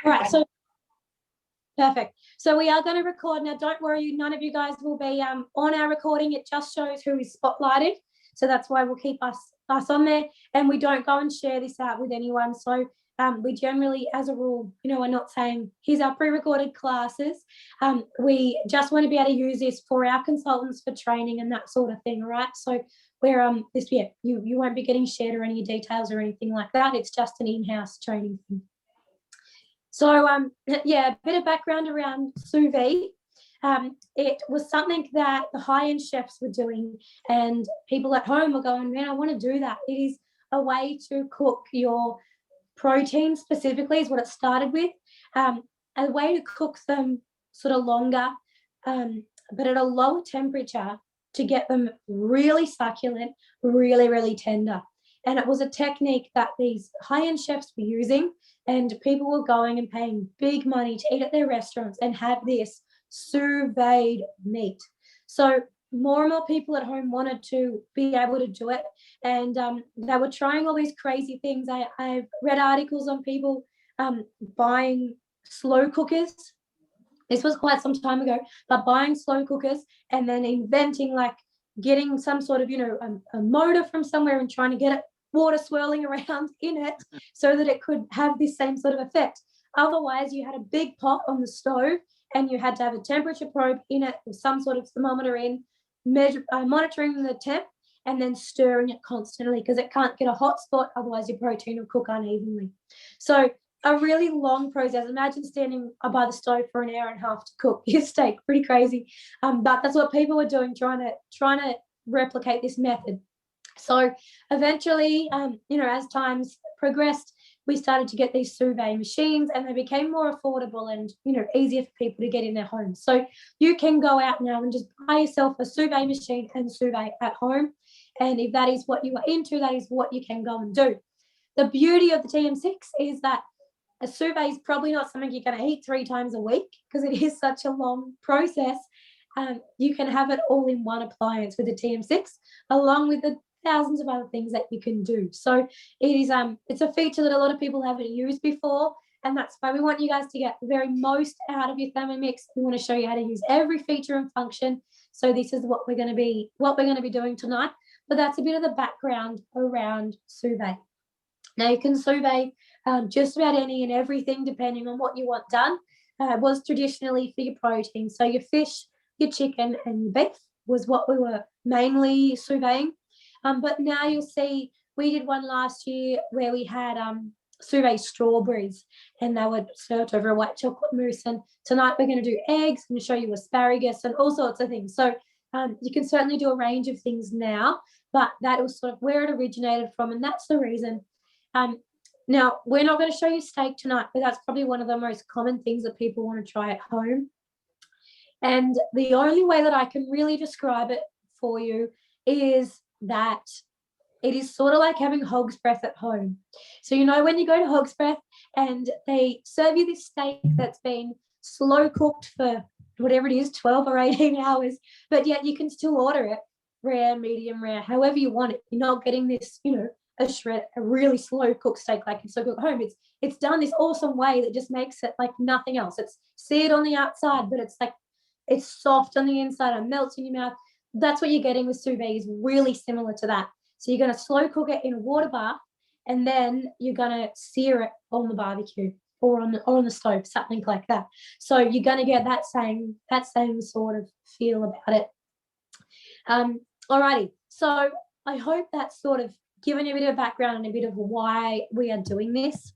All right, so perfect. So we are going to record now. Don't worry, none of you guys will be on our recording. It just shows who is spotlighted. So that's why we'll keep us on there, and we don't go and share this out with anyone. So we generally, as a rule, we're not saying here's our pre-recorded classes. We just want to be able to use this for our consultants for training and that sort of thing. All right. So we're you won't be getting shared or any details or anything like that. It's just an in-house training thing. So a bit of background around sous vide. It was something that the high-end chefs were doing, and people at home were going, man, I want to do that. It is a way to cook your protein specifically is what it started with, a way to cook them sort of longer, but at a lower temperature to get them really succulent, really, really tender. And it was a technique that these high-end chefs were using, and people were going and paying big money to eat at their restaurants and have this sous vide meat. So more and more people at home wanted to be able to do it, and they were trying all these crazy things. I've read articles on people buying slow cookers. This was quite some time ago, but buying slow cookers and then inventing, like, getting some sort of a motor from somewhere and trying to get it water swirling around in it so that it could have this same sort of effect. Otherwise, you had a big pot on the stove and you had to have a temperature probe in it with some sort of thermometer in, monitoring the temp and then stirring it constantly because it can't get a hot spot, otherwise your protein will cook unevenly. So a really long process. Imagine standing by the stove for an hour and a half to cook your steak. Pretty crazy. But that's what people were doing, trying to replicate this method. So eventually, as times progressed, we started to get these sous vide machines, and they became more affordable and, easier for people to get in their homes. So you can go out now and just buy yourself a sous vide machine and sous vide at home. And if that is what you are into, that is what you can go and do. The beauty of the TM6 is that a sous vide is probably not something you're going to eat 3 times a week because it is such a long process. You can have it all in one appliance with the TM6, along with the thousands of other things that you can do. So it is it's a feature that a lot of people haven't used before, and that's why we want you guys to get the very most out of your Thermomix. We want to show you how to use every feature and function. So this is what we're going to be doing tonight. But that's a bit of the background around sous vide. Now you can sous vide just about any and everything depending on what you want done. It was traditionally for your protein. So your fish, your chicken and your beef was what we were mainly sous viding. But now you'll see we did one last year where we had sous vide strawberries, and they were served over a white chocolate mousse. And tonight we're going to do eggs. I'm going to show you asparagus and all sorts of things. So you can certainly do a range of things now, but that was sort of where it originated from, and that's the reason. Now, we're not going to show you steak tonight, but that's probably one of the most common things that people want to try at home. And the only way that I can really describe it for you is that it is sort of like having hog's breath at home. So when you go to hog's breath and they serve you this steak that's been slow cooked for whatever it is, 12 or 18 hours, but yet you can still order it rare, medium rare, however you want it. You're not getting this, a really slow cooked steak like it's so good at home. It's done this awesome way that just makes it like nothing else. It's seared on the outside, but it's like it's soft on the inside and melts in your mouth. That's what you're getting with sous vide, is really similar to that. So you're going to slow cook it in a water bath, and then you're going to sear it on the barbecue or on the stove, something like that. So you're going to get that same sort of feel about it. Alrighty. So I hope that's sort of given you a bit of background and a bit of why we are doing this.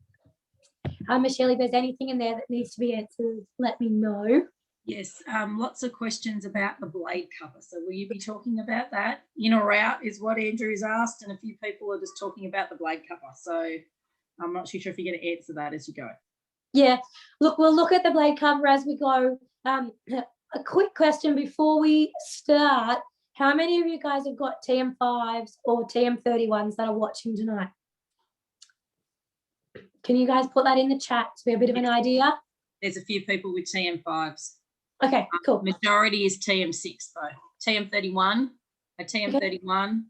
Michelle, if there's anything in there that needs to be answered, let me know. Yes, lots of questions about the blade cover. So will you be talking about that? In or out is what Andrew's asked, and a few people are just talking about the blade cover. So I'm not too sure if you're going to answer that as you go. Yeah, look, we'll look at the blade cover as we go. A quick question before we start. How many of you guys have got TM5s or TM31s that are watching tonight? Can you guys put that in the chat to be a bit of an idea? There's a few people with TM5s. Okay, cool. Majority is TM6 though. TM31, a TM31,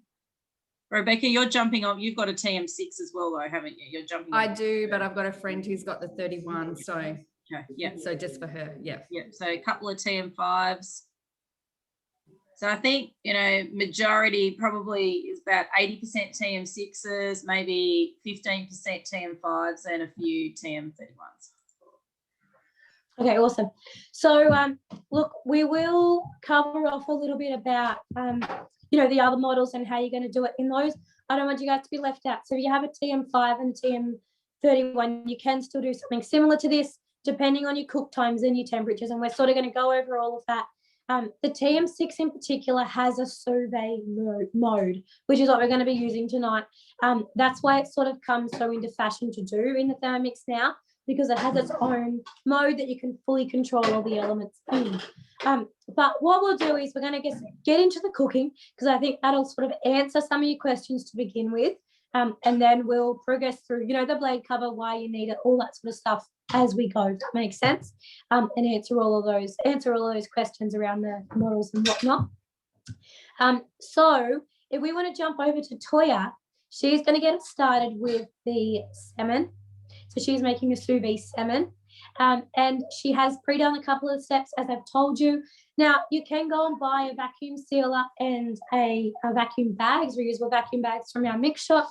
Rebecca, you're jumping on. You've got a TM6 as well, though, haven't you? You're jumping on. I do, but I've got a friend who's got the 31. So, okay, yeah. So just for her, yeah. Yeah, so a couple of TM5s. So I think, you know, majority probably is about 80% TM6s, maybe 15% TM5s, and a few TM31s. Okay, awesome. So, look, we will cover off a little bit about, you know, the other models and how you're going to do it in those. I don't want you guys to be left out. So if you have a TM5 and TM31, you can still do something similar to this, depending on your cook times and your temperatures. And we're sort of going to go over all of that. The TM6 in particular has a sous vide mode, which is what we're going to be using tonight. That's why it sort of comes so into fashion to do in the Thermomix now, because it has its own mode that you can fully control all the elements in. But what we'll do is we're going to get into the cooking, because I think that'll sort of answer some of your questions to begin with. And then we'll progress through, you know, the blade cover, why you need it, all that sort of stuff as we go. That makes sense. And answer all of those questions around the models and whatnot. So if we want to jump over to Toya, she's going to get started with the salmon. So she's making a sous vide salmon. And she has pre-done a couple of steps, as I've told you. Now, you can go and buy a vacuum sealer and a vacuum bags, reusable vacuum bags from our mix shop.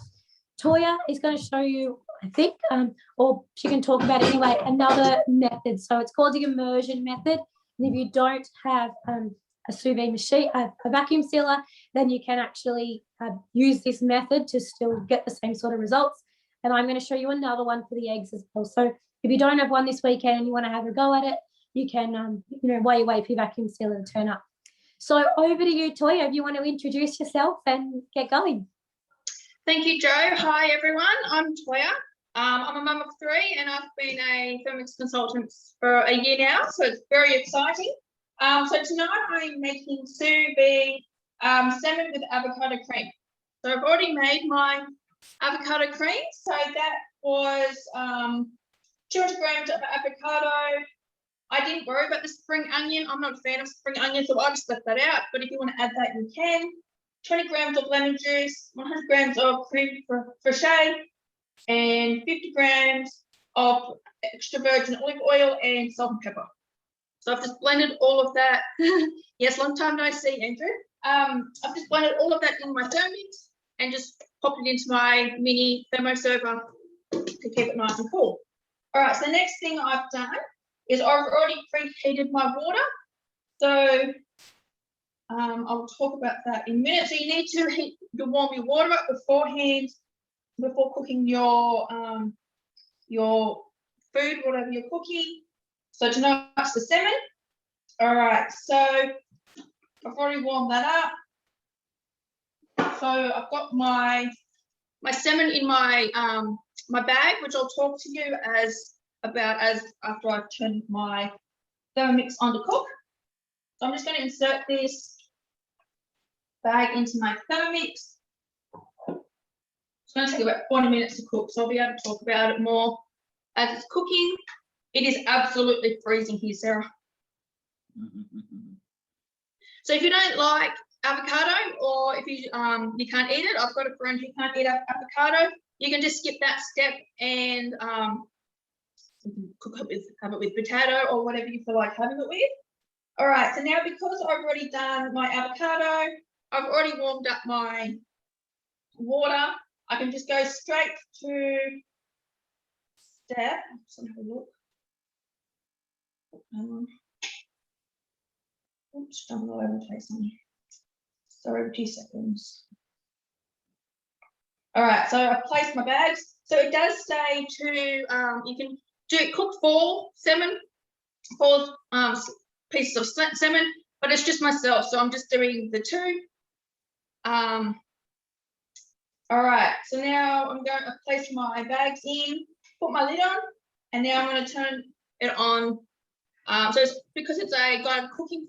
Toya is going to show you, I think, or she can talk about it anyway, another method. So it's called the Immersion Method. And if you don't have a sous vide machine, a vacuum sealer, then you can actually use this method to still get the same sort of results. And I'm going to show you another one for the eggs as well. So if you don't have one this weekend and you want to have a go at it, you can, you know, while you wait for your vacuum sealer to turn up. So over to you, Toya, if you want to introduce yourself and get going. Thank you, Jo. Hi, everyone. I'm Toya. I'm a mum of 3, and I've been a Thermomix consultant for a year now, so it's very exciting. So tonight I'm making sous vide salmon with avocado cream. So I've already made my avocado cream. So that was 200 grams of avocado. I didn't worry about the spring onion. I'm not a fan of spring onion, so I just left that out. But if you want to add that, you can. 20 grams of lemon juice, 100 grams of creme fraiche, and 50 grams of extra virgin olive oil and salt and pepper. So I've just blended all of that. Yes, long time no see, Andrew. I've just blended all of that in my Thermomix and just popped it into my mini thermo server to keep it nice and cool. All right, so the next thing I've done is I've already preheated my water. So I'll talk about that in a minute. So you need to warm your water up beforehand, before cooking your food, whatever you're cooking. So tonight's the salmon. All right, so I've already warmed that up. So I've got my salmon in my my bag, which I'll talk to you about after I've turned my Thermomix on to cook. So I'm just going to insert this bag into my Thermomix. It's going to take about 40 minutes to cook, so I'll be able to talk about it more as it's cooking. It is absolutely freezing here, Sarah. So if you don't like avocado, or if you can't eat it, I've got a friend who can't eat avocado, you can just skip that step and have it with potato or whatever you feel like having it with. All right, so now because I've already done my avocado, I've already warmed up my water, I can just go straight to step. Let's have a look. Oops, jumping all over the place on here. Sorry, 2 seconds. All right, so I've placed my bags. So it does say you can cook 4 pieces of salmon, but it's just myself, so I'm just doing the 2. All right, so now I'm going to place my bags in, put my lid on, and now I'm going to turn it on. So it's, because it's a guided cooking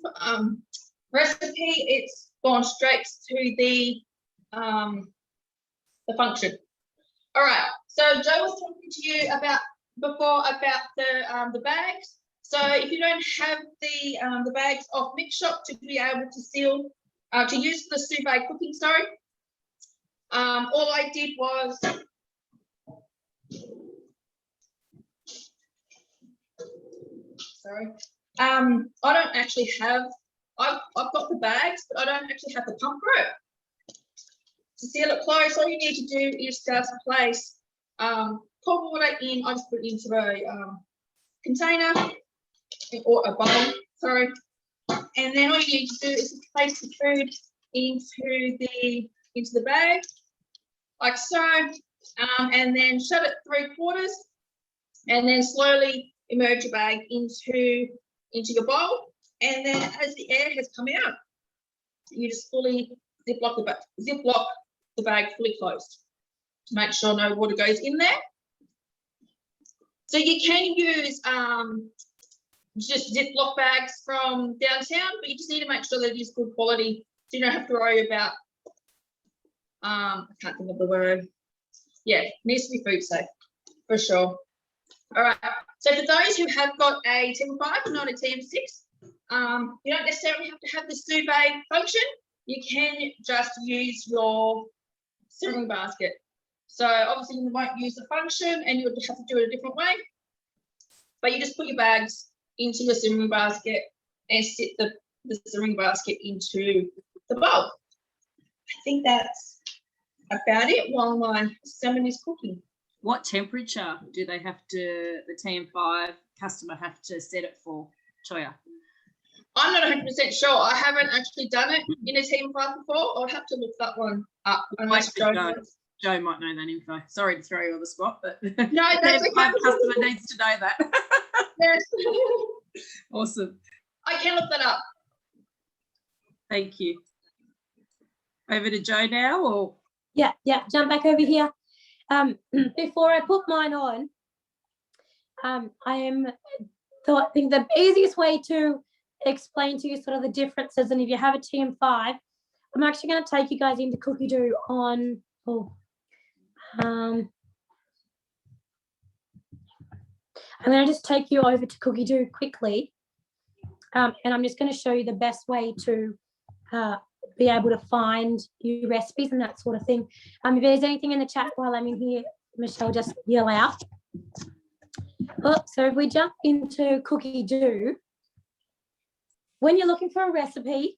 recipe, it's gone straight to the function. All right, so Jo was talking to you before about the bags. So if you don't have the bags off mix shop to be able to seal to use the sous vide cooking, All I did was sorry. I don't actually have. I've got the bags, but I don't actually have the pump rope to seal it close. All you need to do is just place cold water in. I just put it into a container or a bowl. Sorry, and then all you need to do is place the food into the bag, like so, and then shut it 3/4, and then slowly immerse your bag into your bowl. And then as the air has come out, you just fully ziploc the bag fully closed to make sure no water goes in there. So you can use just Ziploc bags from downtown, but you just need to make sure that it is good quality, so you don't have to worry about I can't think of the word. Yeah, it needs to be food safe for sure. All right, so for those who have got a TM5 and not a TM6, you don't necessarily have to have the Sous Vide function. You can just use your simmering basket. So obviously you won't use the function and you'll have to do it a different way, but you just put your bags into your simmering basket and sit the simmering basket into the bowl. I think that's about it while my salmon is cooking. What temperature do they have to, the TM5 customer have to set it for, Toya? I'm not 100% sure. I haven't actually done it in a TM5 before. I'll have to look that one up. Unless Joe might know that info. Sorry to throw you on the spot, but no, that's okay. My customer needs to know that. Yes. Awesome. I can look that up. Thank you. Over to Joe now, or? Yeah, jump back over here. Before I put mine on, I think the easiest way to explain to you sort of the differences, and if you have a TM5, I'm actually going to take you guys into cookie dough on, I'm going to just take you over to cookie dough quickly, and I'm just going to show you the best way to be able to find new recipes and that sort of thing. If there's anything in the chat while I'm in here, Michelle, just yell out. So if we jump into cookie dough, when you're looking for a recipe,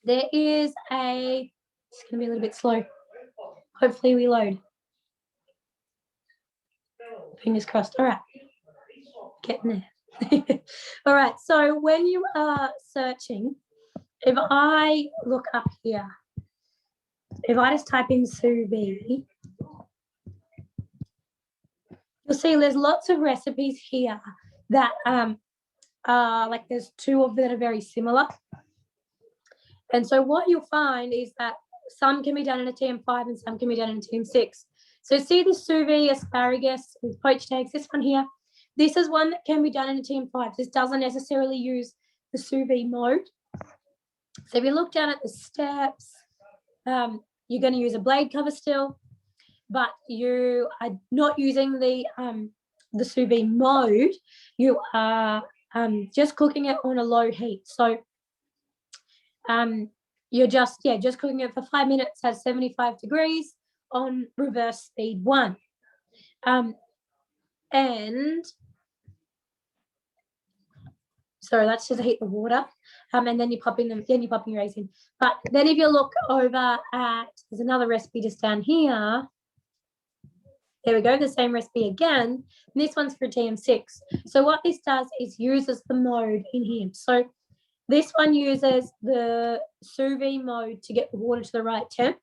there is it's going to be a little bit slow. Hopefully we load. Fingers crossed. All right. Getting there. All right. So when you are searching, if I look up here, if I just type in sous vide, you'll see there's lots of recipes here that like there's two of them that are very similar. And so what you'll find is that some can be done in a TM5 and some can be done in a TM6. So see the sous vide asparagus with poached eggs, this one here. This is one that can be done in a TM5. This doesn't necessarily use the sous vide mode. So if you look down at the steps, you're going to use a blade cover still, but you are not using the sous vide mode. You are just cooking it on a low heat. So you're just cooking it for 5 minutes at 75 degrees on reverse speed 1. And so that's just to heat the water. And then you're popping your eggs in. But then if you look over at, there's another recipe just down here. There we go, the same recipe again. And this one's for TM6. So what this does is uses the mode in here. So this one uses the sous vide mode to get the water to the right temp.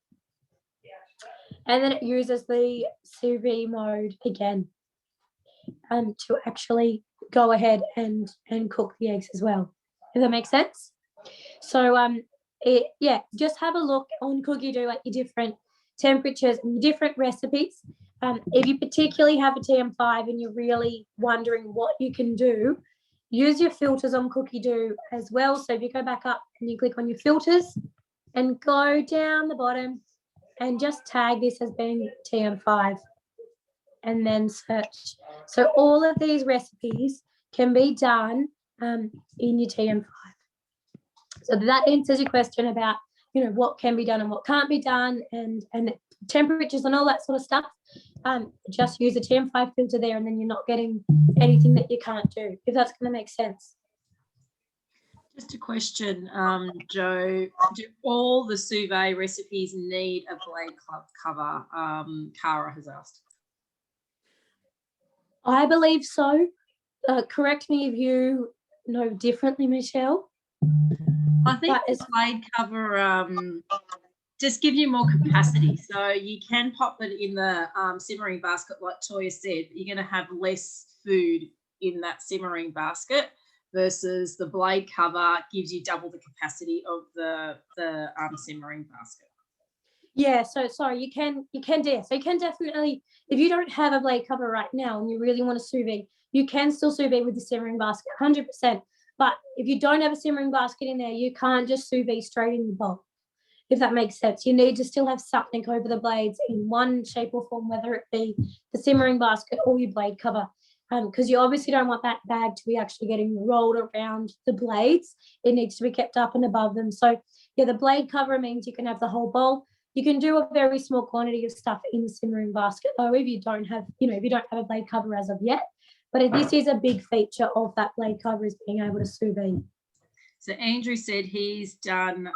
And then it uses the sous vide mode again to actually go ahead and cook the eggs as well. Does that make sense? So just have a look on cookie dough at your different temperatures and your different recipes. If you particularly have a TM5 and you're really wondering what you can do, use your filters on cookie dough as well. So if you go back up and you click on your filters and go down the bottom and just tag this as being TM5 and then search. So all of these recipes can be done in your TM5. So that answers your question about what can be done and what can't be done, and temperatures and all that sort of stuff. Just use a TM5 filter there, and then you're not getting anything that you can't do, if that's going to make sense. Just a question, Joe, do all the sous vide recipes need a blade cover? Cara has asked. I believe so. Correct me if you know differently, Michelle. I think the blade cover just give you more capacity. So you can pop it in the simmering basket, like Toya said. You're going to have less food in that simmering basket, versus the blade cover gives you double the capacity of the simmering basket. Yeah, so sorry, you can do. So you can definitely, if you don't have a blade cover right now and you really want to sous vide, you can still sous vide with the simmering basket, 100%. But if you don't have a simmering basket in there, you can't just sous vide straight in the bowl, if that makes sense. You need to still have something over the blades in one shape or form, whether it be the simmering basket or your blade cover, because you obviously don't want that bag to be actually getting rolled around the blades. It needs to be kept up and above them. So yeah, the blade cover means you can have the whole bowl. You can do a very small quantity of stuff in the simmering basket, though, if you don't have, if you don't have a blade cover as of yet. But this is a big feature of that blade cover, is being able to sous vide. So Andrew said he's done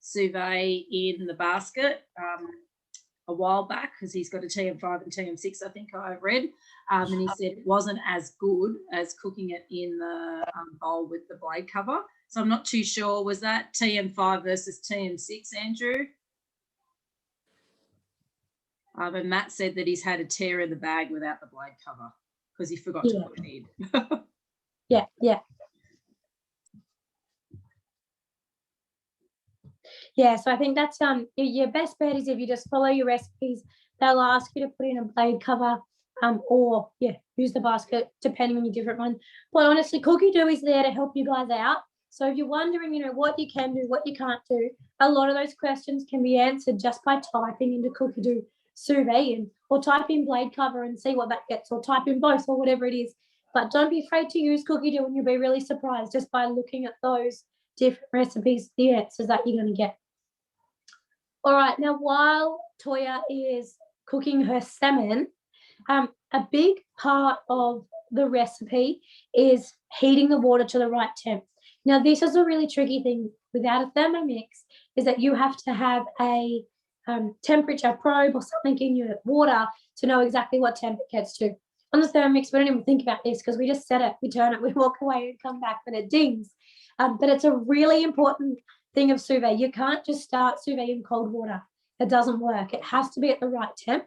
sous vide in the basket a while back, because he's got a TM5 and TM6, I think I read, and he said it wasn't as good as cooking it in the bowl with the blade cover. So I'm not too sure, was that TM5 versus TM6, Andrew? And Matt said that he's had a tear in the bag without the blade cover because he forgot to put it in. Yeah. Yeah, so I think that's your best bet is if you just follow your recipes. They'll ask you to put in a blade cover, or use the basket depending on your different one. But honestly, Cookie Doo is there to help you guys out. So if you're wondering, what you can do, what you can't do, a lot of those questions can be answered just by typing into Cookie Doo sous vide, or type in blade cover and see what that gets, or type in both, or whatever it is. But don't be afraid to use Cookie Doo, and you'll be really surprised just by looking at those different recipes, the answers that you're going to get. All right, now while Toya is cooking her salmon, a big part of the recipe is heating the water to the right temp. Now, this is a really tricky thing without a Thermomix, is that you have to have a temperature probe or something in your water to know exactly what temp it gets to. On the Thermomix, we don't even think about this because we just set it, we turn it, we walk away and come back when it dings. But it's a really important thing of sous vide. You can't just start sous vide in cold water. It doesn't work. It has to be at the right temp.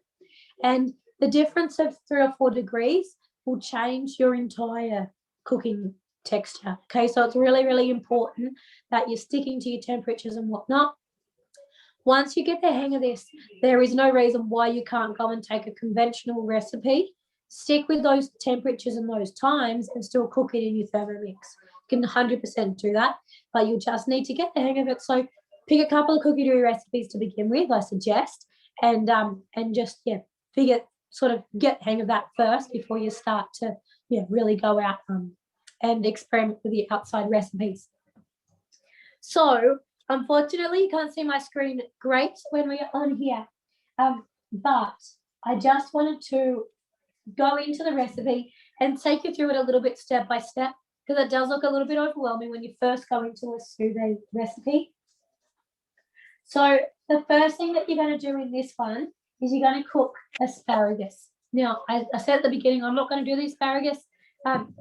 And the difference of 3 or 4 degrees will change your entire cooking texture. Okay, so it's really, really important that you're sticking to your temperatures and whatnot. Once you get the hang of this, there is no reason why you can't go and take a conventional recipe, stick with those temperatures and those times, and still cook it in your Thermomix. You can 100% do that, but you just need to get the hang of it. So pick a couple of Cookie Doo recipes to begin with, I suggest, and just get the hang of that first before you start to really go out and experiment with the outside recipes. So unfortunately, you can't see my screen great when we are on here, but I just wanted to go into the recipe and take you through it a little bit step by step, because it does look a little bit overwhelming when you first go into a sous vide recipe. So the first thing that you're going to do in this one is you're going to cook asparagus. Now, I said at the beginning, I'm not going to do the asparagus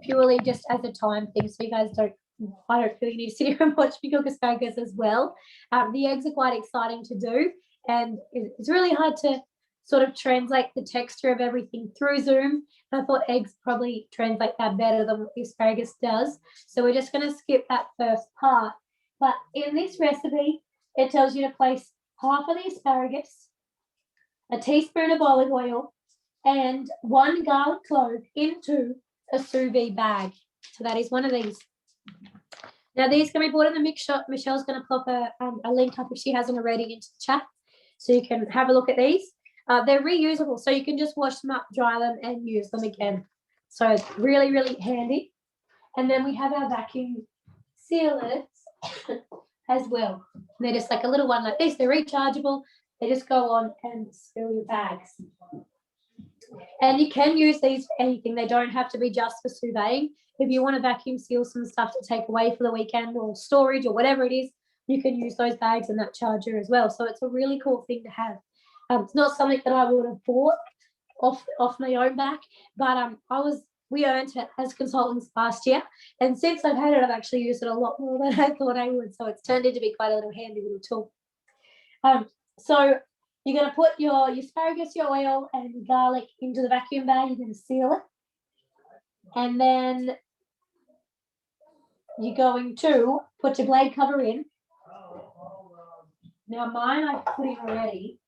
purely just as a time thing, so you guys I don't feel you need to sit here and watch me cook asparagus as well. The eggs are quite exciting to do, and it's really hard to sort of translate the texture of everything through Zoom. I thought eggs probably translate that better than what the asparagus does. So we're just going to skip that first part. But in this recipe, it tells you to place half of the asparagus, a teaspoon of olive oil, and 1 garlic clove into a sous vide bag. So that is one of these. Now, these can be bought in the mix shop. Michelle's going to pop a link up if she hasn't already into the chat, so you can have a look at these. They're reusable, so you can just wash them up, dry them, and use them again. So it's really, really handy. And then we have our vacuum sealers as well. And they're just like a little one like this. They're rechargeable. They just go on and seal your bags. And you can use these for anything. They don't have to be just for sous vide. If you want to vacuum seal some stuff to take away for the weekend or storage or whatever it is, you can use those bags and that charger as well. So it's a really cool thing to have. It's not something that I would have bought off my own back, but we earned it as consultants last year, and since I've had it, I've actually used it a lot more than I thought I would. So it's turned into be quite a little handy little tool. So you're going to put your asparagus, your oil, and your garlic into the vacuum bag. You're going to seal it, and then you're going to put your blade cover in. Now mine I've put in already,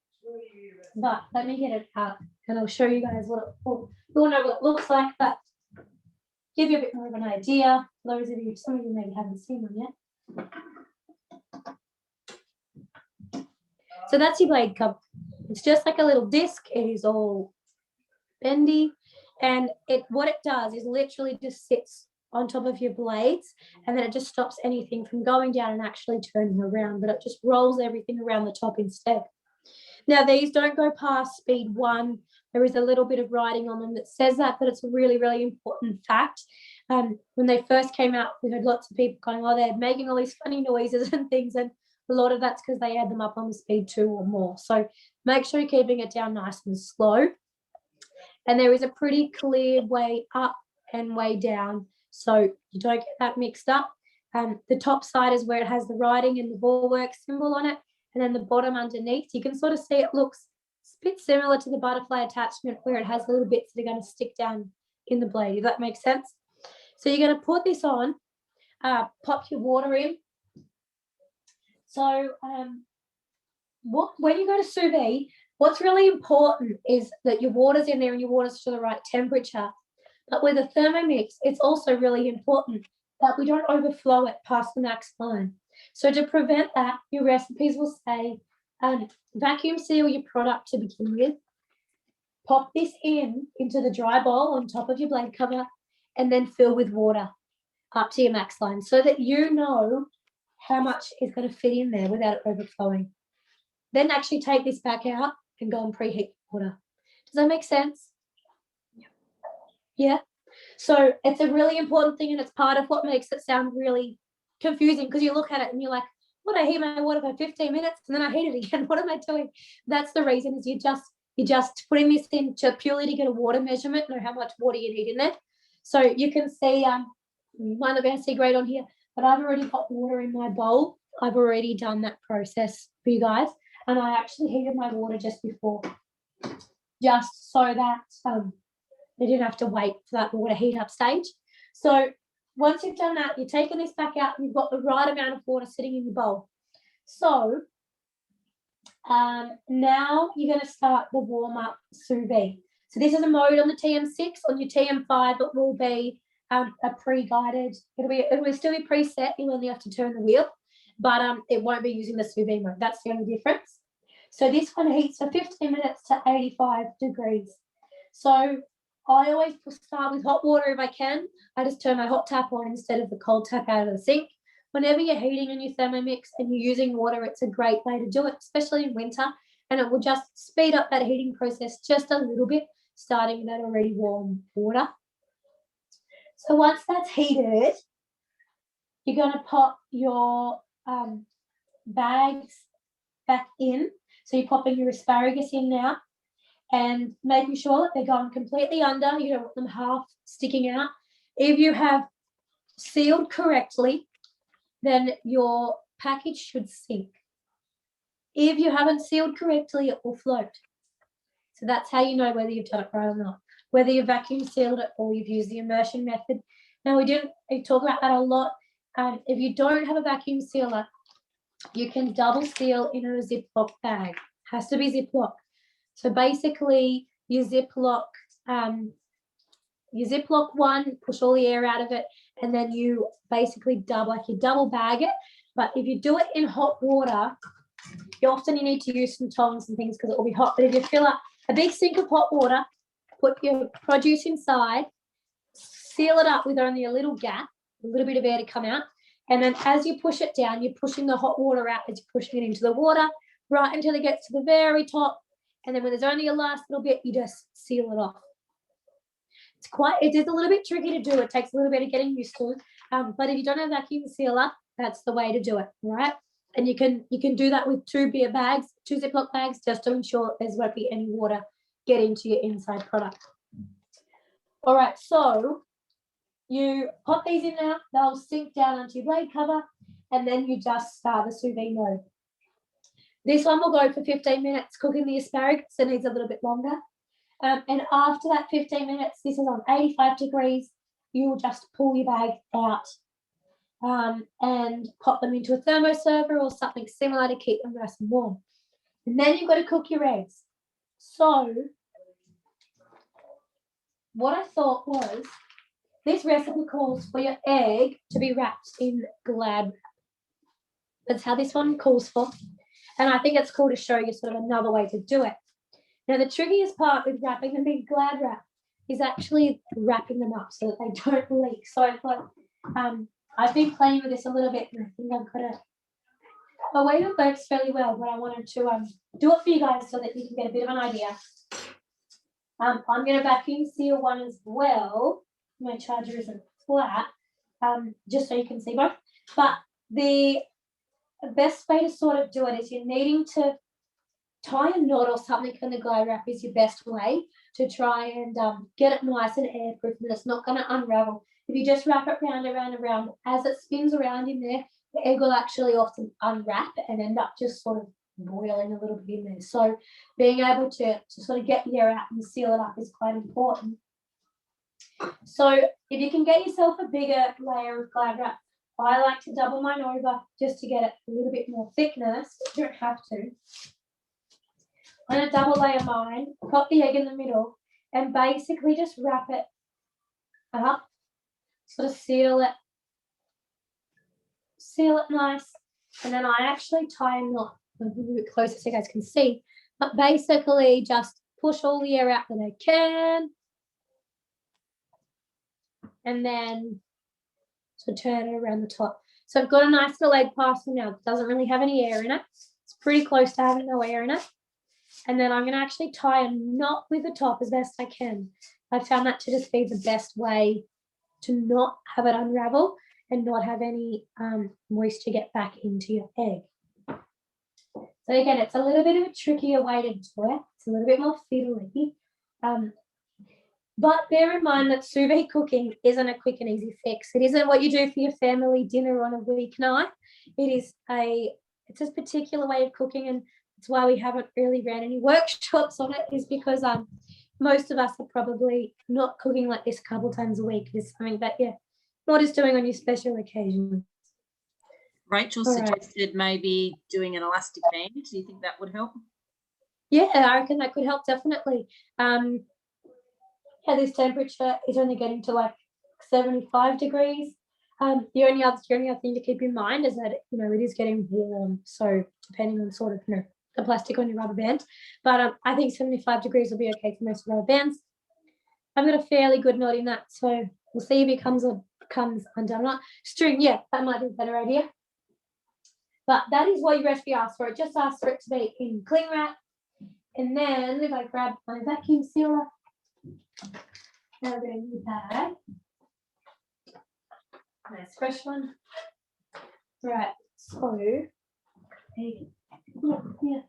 but let me get it out and I'll show you guys what it will. You'll know what it looks like, but give you a bit more of an idea. Those of you, some of you maybe haven't seen one yet. So that's your blade cover. It's just like a little disc. It is all bendy, and what it does is literally just sits on top of your blades, and then it just stops anything from going down and actually turning around, but it just rolls everything around the top instead. Now, these don't go past speed 1. There is a little bit of writing on them that says that, but it's a really, really important fact. When they first came out, we heard lots of people going, oh, they're making all these funny noises and things, and a lot of that's because they had them up on the speed 2 or more. So make sure you're keeping it down nice and slow. And there is a pretty clear way up and way down, so you don't get that mixed up. The top side is where it has the writing and the ballwork symbol on it, and then the bottom underneath, you can sort of see it looks a bit similar to the butterfly attachment where it has little bits that are going to stick down in the blade, if that makes sense. So you're going to put this on, pop your water in. So when you go to sous vide, what's really important is that your water's in there and your water's to the right temperature. But with a Thermomix, it's also really important that we don't overflow it past the max line. So to prevent that, your recipes will say, vacuum seal your product to begin with, pop this into the dry bowl on top of your blade cover, and then fill with water up to your max line so that you know how much is going to fit in there without it overflowing. Then actually take this back out and go and preheat water. Does that make sense? Yeah. So it's a really important thing, and it's part of what makes it sound really confusing, because you look at it and you're like, what, I heat my water for 15 minutes and then I heat it again. What am I doing? That's the reason, is you're just putting this in purely to get a water measurement, know how much water you need in there. So you can see, you might not be able to see great on here, but I've already got water in my bowl. I've already done that process for you guys, and I actually heated my water just before, just so that they didn't have to wait for that water heat up stage. So once you've done that, you're taking this back out and you've got the right amount of water sitting in your bowl. So now you're going to start the warm-up sous vide. So this is a mode on the TM6. On your TM5, it will be a pre-guided. It will still be preset. You'll only have to turn the wheel, but it won't be using the sous vide mode. That's the only difference. So this one heats for 15 minutes to 85 degrees. So I always start with hot water if I can. I just turn my hot tap on instead of the cold tap out of the sink. Whenever you're heating in your Thermomix and you're using water, it's a great way to do it, especially in winter, and it will just speed up that heating process just a little bit, starting with that already warm water. So once that's heated, you're going to pop your bags back in. So you're popping your asparagus in now, and making sure that they're going completely under. You don't want them half sticking out. If you have sealed correctly, then your package should sink. If you haven't sealed correctly, it will float. So that's how you know whether you've done it right or not, whether you vacuum sealed it or you've used the immersion method. Now, we talk about that a lot. If you don't have a vacuum sealer, you can double seal in a Ziploc bag. It has to be Ziploc. So basically, your Ziploc one, push all the air out of it, and then you basically double bag it. But if you do it in hot water, you need to use some tongs and things because it will be hot. But if you fill up a big sink of hot water, put your produce inside, seal it up with only a little gap, a little bit of air to come out, And then as you push it down, you're pushing the hot water out as you're pushing it into the water, right until it gets to the very top. And then when there's only a last little bit, you just seal it off. It is a little bit tricky to do. It takes a little bit of getting used to. But if you don't have a vacuum sealer, that's the way to do it, right? And you can do that with 2 beer bags, 2 Ziploc bags, just to ensure there won't be any water get into your inside product. All right, so you pop these in now. They'll sink down onto your blade cover, and then you just start the sous vide mode. This one will go for 15 minutes cooking the asparagus. It needs a little bit longer. And after that 15 minutes, this is on 85 degrees, you will just pull your bag out and pop them into a thermoserver or something similar to keep them nice and warm. And then you've got to cook your eggs. So what I thought was, this recipe calls for your egg to be wrapped in Glad wrap. That's how this one calls for. And I think it's cool to show you sort of another way to do it. Now, the trickiest part with wrapping them in Glad wrap is actually wrapping them up so that they don't leak. So I thought, I've been playing with this a little bit, and I think I've got a way that works fairly well, but I wanted to do it for you guys so that you can get a bit of an idea. I'm going to vacuum seal one as well. My charger isn't flat, just so you can see both. But the best way to sort of do it is you're needing to tie a knot or something in the Glad wrap is your best way to try and get it nice and airproof, and it's not going to unravel. If you just wrap it round and round and round, as it spins around in there, the egg will actually often unwrap and end up just sort of boiling a little bit in there. So being able to sort of get the air out and seal it up is quite important. So if you can get yourself a bigger layer of Glad wrap, I like to double mine over just to get it a little bit more thickness. You don't have to. I'm going to double layer mine, pop the egg in the middle, and basically just wrap it up, sort of seal it nice, and then I actually tie a knot a little bit closer so you guys can see, but basically just push all the air out that I can, and then sort of turn it around the top. So I've got a nice little egg parcel now. It doesn't really have any air in it. It's pretty close to having no air in it. And then I'm going to actually tie a knot with the top as best I can. I found that to just be the best way to not have it unravel and not have any moisture get back into your egg. So again, it's a little bit of a trickier way to do it. It's a little bit more fiddly. But bear in mind that sous vide cooking isn't a quick and easy fix. It isn't what you do for your family dinner on a weeknight. It's a particular way of cooking, and it's why we haven't really ran any workshops on it, is because most of us are probably not cooking like this a couple times a week. It's something that you're not just doing on your special occasion. Rachel suggested maybe doing an elastic band. Do you think that would help? Yeah, I reckon that could help, definitely. This temperature is only getting to like 75 degrees. The only other thing to keep in mind is that it is getting warm. So depending on sort of the plastic on your rubber band, but I think 75 degrees will be okay for most rubber bands. I've got a fairly good knot in that, so we'll see if it comes undone. Not string, yeah, that might be a better idea. But that is what your recipe asks for. It just asks for it to be in cling wrap, and then if I grab my vacuum sealer, now I'm going to use that. Nice fresh one. Right, so yeah.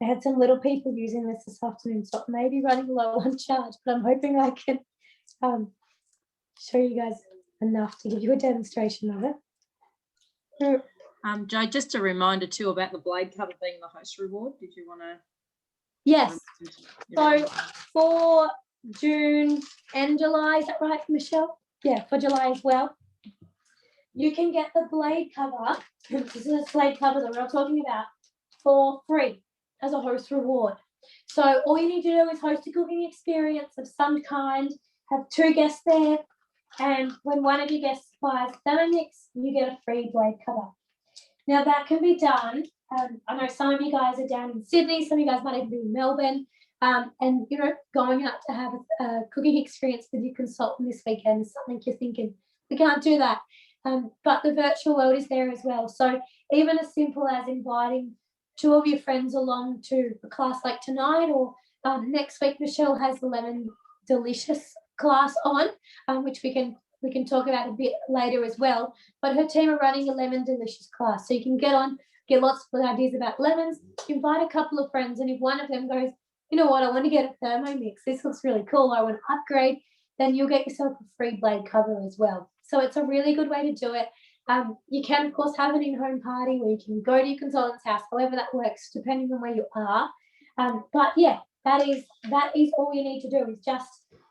I had some little people using this afternoon, so it may be running low on charge, but I'm hoping I can show you guys enough to give you a demonstration of it. Jo, just a reminder too about the blade cover being the host reward. Did you want to? Yes. So for June and July, is that right, Michelle? Yeah, for July as well. You can get the blade cover. This is a blade cover that we're talking about for free as a host reward. So all you need to do is host a cooking experience of some kind, have 2 guests there, and when one of your guests buys Thermomix, you get a free blade cover. Now that can be done. I know some of you guys are down in Sydney, some of you guys might even be in Melbourne, and going out to have a cooking experience with your consultant this weekend is something you're thinking, we can't do that. but the virtual world is there as well. So even as simple as inviting 2 of your friends along to a class like tonight, or next week, Michelle has the Lemon Delicious class on, which we can talk about a bit later as well. But her team are running a Lemon Delicious class, so you can get lots of ideas about lemons, invite a couple of friends, and if one of them goes, you know what, I want to get a Thermomix, this looks really cool, I want to upgrade, then you'll get yourself a free blade cover as well. So it's a really good way to do it. You can, of course, have an in-home party where you can go to your consultant's house, however that works, depending on where you are. But yeah, that is all you need to do, is just,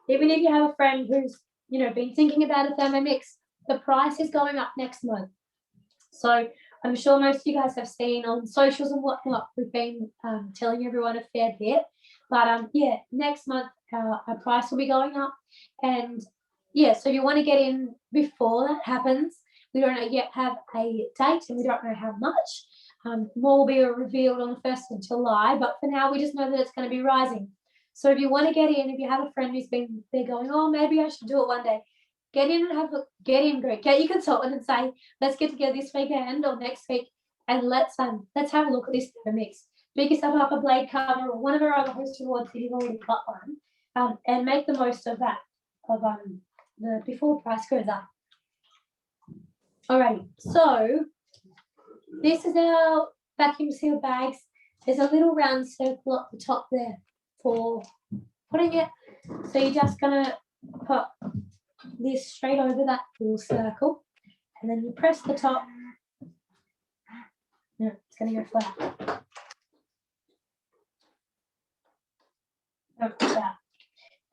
even if you have a friend who's, you know, been thinking about a Thermomix, the price is going up next month. So I'm sure most of you guys have seen on socials and whatnot, we've been telling everyone a fair bit. But yeah, next month our price will be going up. And yeah, so you want to get in before that happens. We don't yet have a date and we don't know how much. More will be revealed on the 1st of July, but for now we just know that it's going to be rising. So if you want to get in, if you have a friend who's been there going, oh, maybe I should do it one day, get in and get your consultant and say, let's get together this weekend or next week and let's have a look at this Thermomix. Pick yourself up a blade cover or one of our other host rewards if you've already got one, and make the most of that, before the price goes up. Alrighty, so this is our vacuum seal bags. There's a little round circle at the top there for putting it. So you're just gonna put this straight over that little circle, and then you press the top. No, it's gonna go flat. Like that.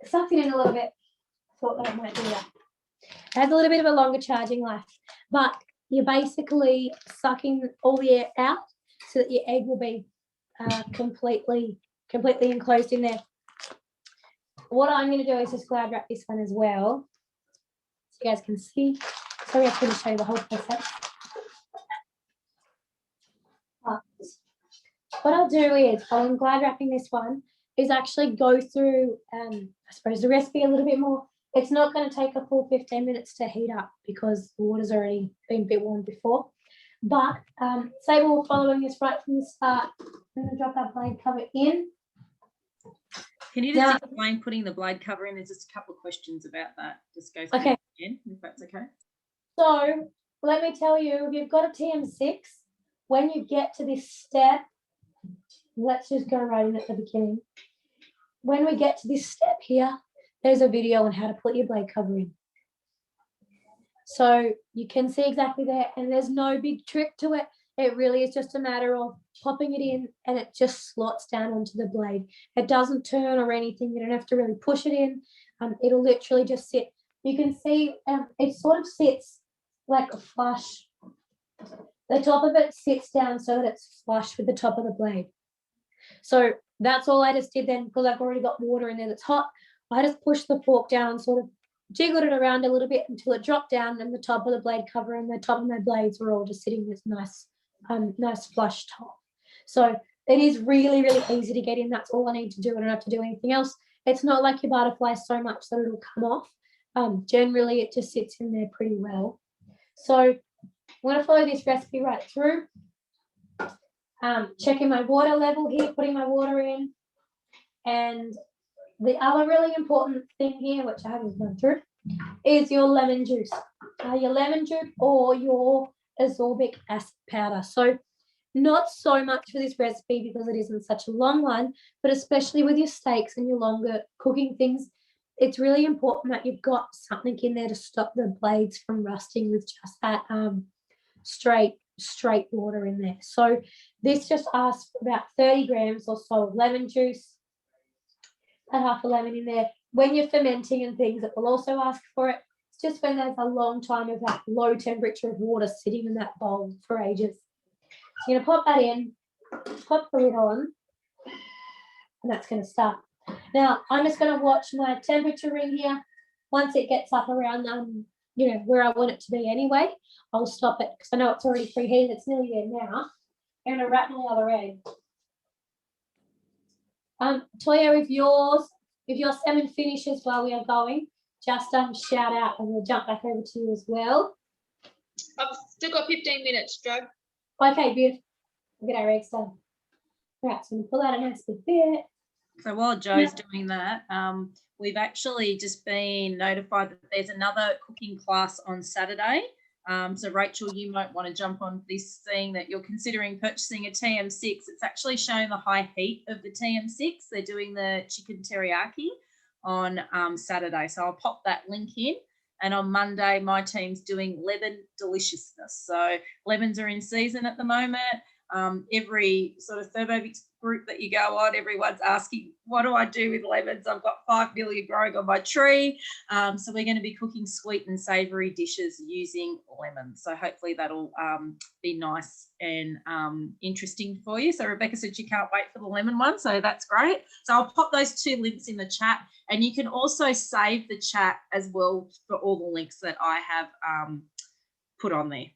Suck it in a little bit. Thought that might do that. It has a little bit of a longer charging life, but you're basically sucking all the air out so that your egg will be completely enclosed in there. What I'm going to do is just glad wrap this one as well, so you guys can see. Sorry, I couldn't show you the whole process. But what I'll do is, I'm glad wrapping this one, is actually go through, I suppose, the recipe a little bit more. It's not going to take a full 15 minutes to heat up because the water's already been a bit warm before. But say we're following this right from the start. I'm going to drop our blade cover in. Can you just explain putting the blade cover in? There's just a couple of questions about that. Just go through it again, if that's okay. So let me tell you, if you've got a TM6, when you get to this step, let's just go right in at the beginning. When we get to this step here, there's a video on how to put your blade cover in. So you can see exactly there, and there's no big trick to it. It really is just a matter of popping it in and it just slots down onto the blade. It doesn't turn or anything. You don't have to really push it in. It'll literally just sit. You can see it sort of sits like a flush. The top of it sits down so that it's flush with the top of the blade. So that's all I just did then, because I've already got water in there that's hot. I just pushed the fork down and sort of jiggled it around a little bit until it dropped down, and the top of the blade cover and the top of my blades were all just sitting in this nice flush top. So it is really, really easy to get in. That's all I need to do. I don't have to do anything else. It's not like your butterfly so much that it'll come off. Generally, it just sits in there pretty well. So I'm going to follow this recipe right through. Checking my water level here, putting my water in. And the other really important thing here, which I haven't gone through, is your lemon juice. Your lemon juice or your ascorbic acid powder. So not so much for this recipe because it isn't such a long one, but especially with your steaks and your longer cooking things, it's really important that you've got something in there to stop the blades from rusting with just that straight water in there. So this just asks for about 30 grams or so of lemon juice, and half a lemon in there. When you're fermenting and things, it will also ask for it. It's just when there's a long time of that low temperature of water sitting in that bowl for ages. So you're going to pop that in, pop the lid on, and that's going to start. Now, I'm just going to watch my temperature ring here. Once it gets up around, where I want it to be anyway, I'll stop it because I know it's already preheated. It's nearly there now. I'm going to wrap my other egg. Toya, if your salmon finishes while we are going, just shout out and we'll jump back over to you as well. I've still got 15 minutes, Joe. Okay, beautiful. We'll get our eggs done. All right, so I'm gonna pull out a nice big bit. So while Joe's doing that, we've actually just been notified that there's another cooking class on Saturday. So Rachel, you might want to jump on this, seeing that you're considering purchasing a TM6. It's actually showing the high heat of the TM6. They're doing the chicken teriyaki on Saturday. So I'll pop that link in. And on Monday, my team's doing lemon deliciousness. So lemons are in season at the moment. Every sort of Thermomix group that you go on, everyone's asking, what do I do with lemons? I've got 5 million growing on my tree. So we're going to be cooking sweet and savoury dishes using lemons. So hopefully that'll be nice and interesting for you. So Rebecca said she can't wait for the lemon one, so that's great. So I'll pop those 2 links in the chat, and you can also save the chat as well for all the links that I have put on there.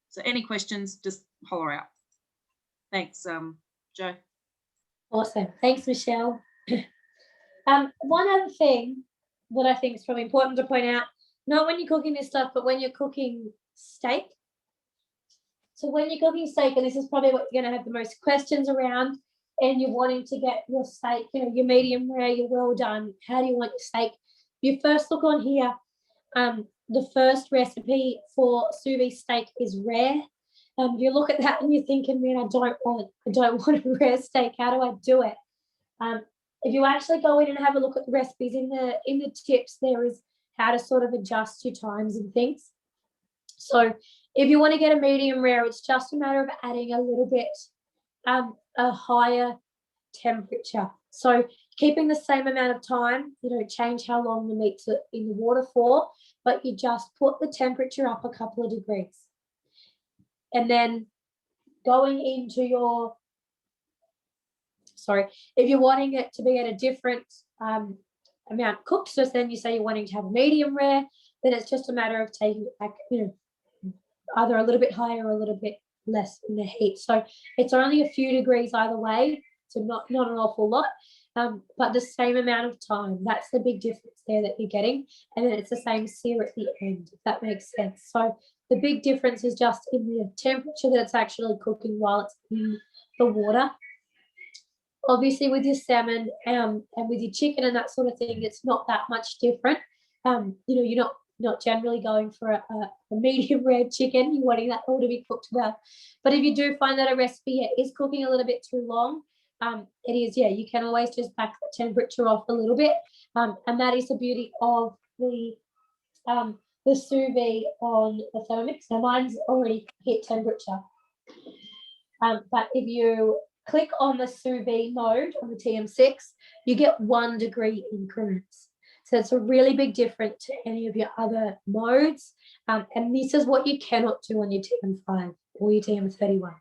So any questions, just holler out. Thanks, Joe. Awesome. Thanks, Michelle. One other thing that I think is probably important to point out, not when you're cooking this stuff, but when you're cooking steak. So when you're cooking steak, and this is probably what you're going to have the most questions around, and you're wanting to get your steak, you know, your medium rare, your well done, how do you want your steak? You first look on here, the first recipe for sous vide steak is rare. You look at that and you're thinking, man, I don't want a rare steak. How do I do it? If you actually go in and have a look at the recipes in the tips, there is how to sort of adjust your times and things. So if you want to get a medium rare, it's just a matter of adding a little bit a higher temperature. So keeping the same amount of time, you don't change how long the meat's in the water for, but you just put the temperature up a couple of degrees. And then going into your, if you're wanting it to be at a different amount cooked, so then you say you're wanting to have medium rare, then it's just a matter of taking it back, you know, either a little bit higher or a little bit less in the heat. So it's only a few degrees either way, so not an awful lot, but the same amount of time. That's the big difference there that you're getting. And then it's the same sear at the end, if that makes sense. So the big difference is just in the temperature that it's actually cooking while it's in the water. Obviously, with your salmon and with your chicken and that sort of thing, it's not that much different. You know, you're not generally going for a medium rare chicken. You're wanting that all to be cooked well. But if you do find that a recipe is cooking a little bit too long, it is, yeah, you can always just back the temperature off a little bit. And that is the beauty of the sous vide on the Thermomix. Now mine's already hit temperature. But if you click on the sous vide mode on the TM6, you get 1 degree increments. So it's a really big difference to any of your other modes. And this is what you cannot do on your TM5 or your TM31.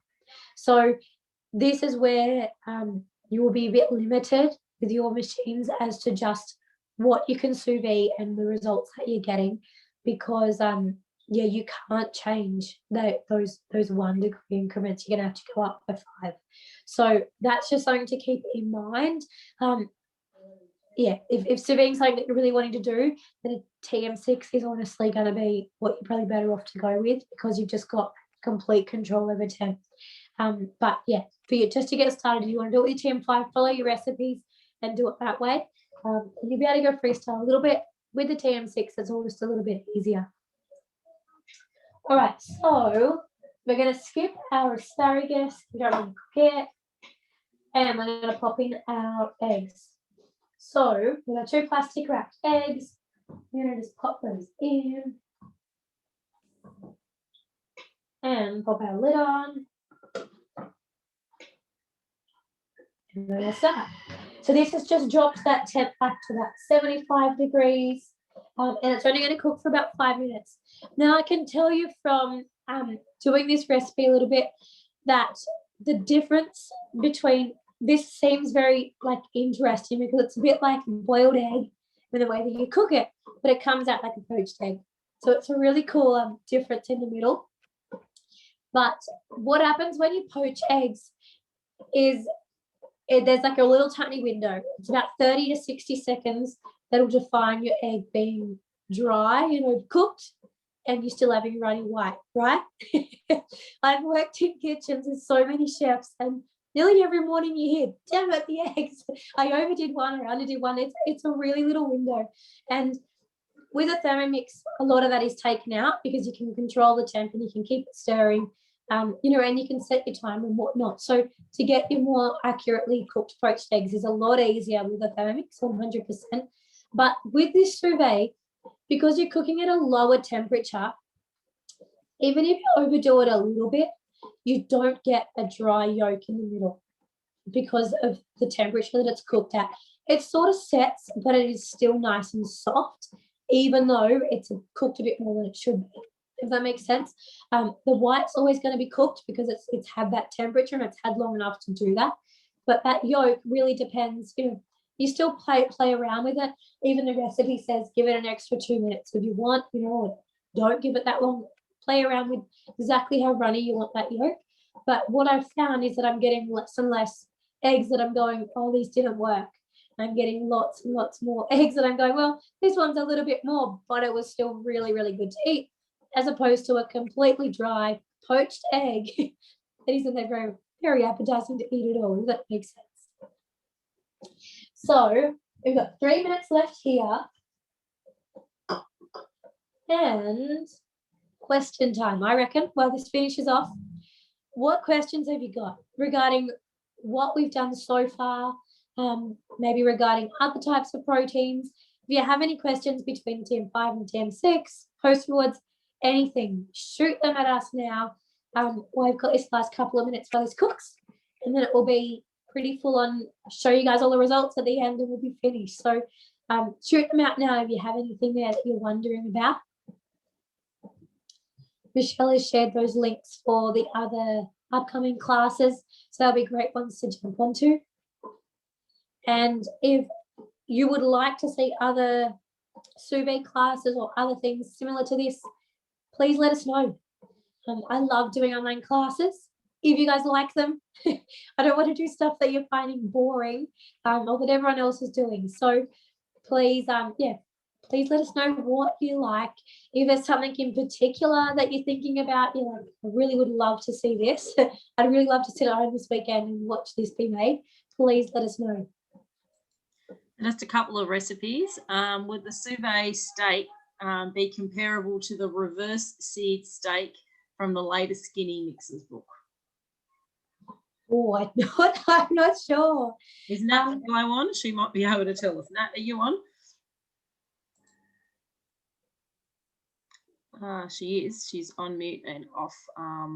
So this is where you will be a bit limited with your machines as to just what you can sous vide and the results that you're getting, because yeah, you can't change those 1 degree increments. You're gonna have to go up by 5. So that's just something to keep in mind. Yeah, if sous vide is something that you're really wanting to do, then a TM6 is honestly going to be what you're probably better off to go with, because you've just got complete control over temp. But yeah, for you just to get started, you want to do it with your TM5, follow your recipes and do it that way. And you'll be able to go freestyle a little bit. With the TM6, it's all just a little bit easier. All right, so we're going to skip our asparagus. We don't want to cook it. And we're going to pop in our eggs. So we've got 2 plastic wrapped eggs. We're going to just pop those in. And pop our lid on. And then we'll start. So this has just dropped that temp back to that 75 degrees. And it's only going to cook for about 5 minutes. Now I can tell you from doing this recipe a little bit that the difference between this seems very interesting, because it's a bit like a boiled egg in the way that you cook it, but it comes out like a poached egg. So it's a really cool difference in the middle. But what happens when you poach eggs is there's like a little tiny window. It's about 30 to 60 seconds that'll define your egg being dry, cooked. and you're still having runny white, right? I've worked in kitchens with so many chefs, and nearly every morning you hear, damn it, the eggs. I overdid one or underdid one. It's a really little window. And with a Thermomix, a lot of that is taken out because you can control the temp and you can keep it stirring, you know, and you can set your time and whatnot. So to get your more accurately cooked poached eggs is a lot easier with a Thermomix, 100%. But with this sous vide, because you're cooking at a lower temperature, even if you overdo it a little bit, you don't get a dry yolk in the middle because of the temperature that it's cooked at. It sort of sets, but it is still nice and soft, even though it's cooked a bit more than it should be, if that makes sense. The white's always going to be cooked because it's had that temperature and it's had long enough to do that. But that yolk really depends, you know, you still play around with it. Even the recipe says give it an extra 2 minutes if you want, you know, don't give it that long. Play around with exactly how runny you want that yolk. But what I've found is that I'm getting less and less eggs that I'm going, oh, these didn't work. I'm getting lots and lots more eggs that I'm going, well, this one's a little bit more, but it was still really, really good to eat, as opposed to a completely dry poached egg that isn't that very, very appetizing to eat at all. Does that make sense? So we've got 3 minutes left here. And question time, I reckon, while this finishes off. What questions have you got regarding what we've done so far? Maybe regarding other types of proteins. If you have any questions between TM5 and TM6, post rewards, anything, shoot them at us now. We've got this last couple of minutes while this cooks, and then it will be pretty full on, show you guys all the results at the end and we'll be finished. So shoot them out now if you have anything there that you're wondering about. Michelle has shared those links for the other upcoming classes, so they'll be great ones to jump onto. And if you would like to see other sous vide classes or other things similar to this, please let us know. I love doing online classes. If you guys like them, I don't want to do stuff that you're finding boring or that everyone else is doing. So please, please let us know what you like. If there's something in particular that you're thinking about, you're like, I really would love to see this. I'd really love to sit at home this weekend and watch this be made. Please let us know. Just a couple of recipes. Would the sous vide steak be comparable to the reverse seared steak from the latest Skinny Mixers book? Oh, I'm not sure. Is Nat the guy on? She might be able to tell us. Nat, are you on? She is. She's on mute and off.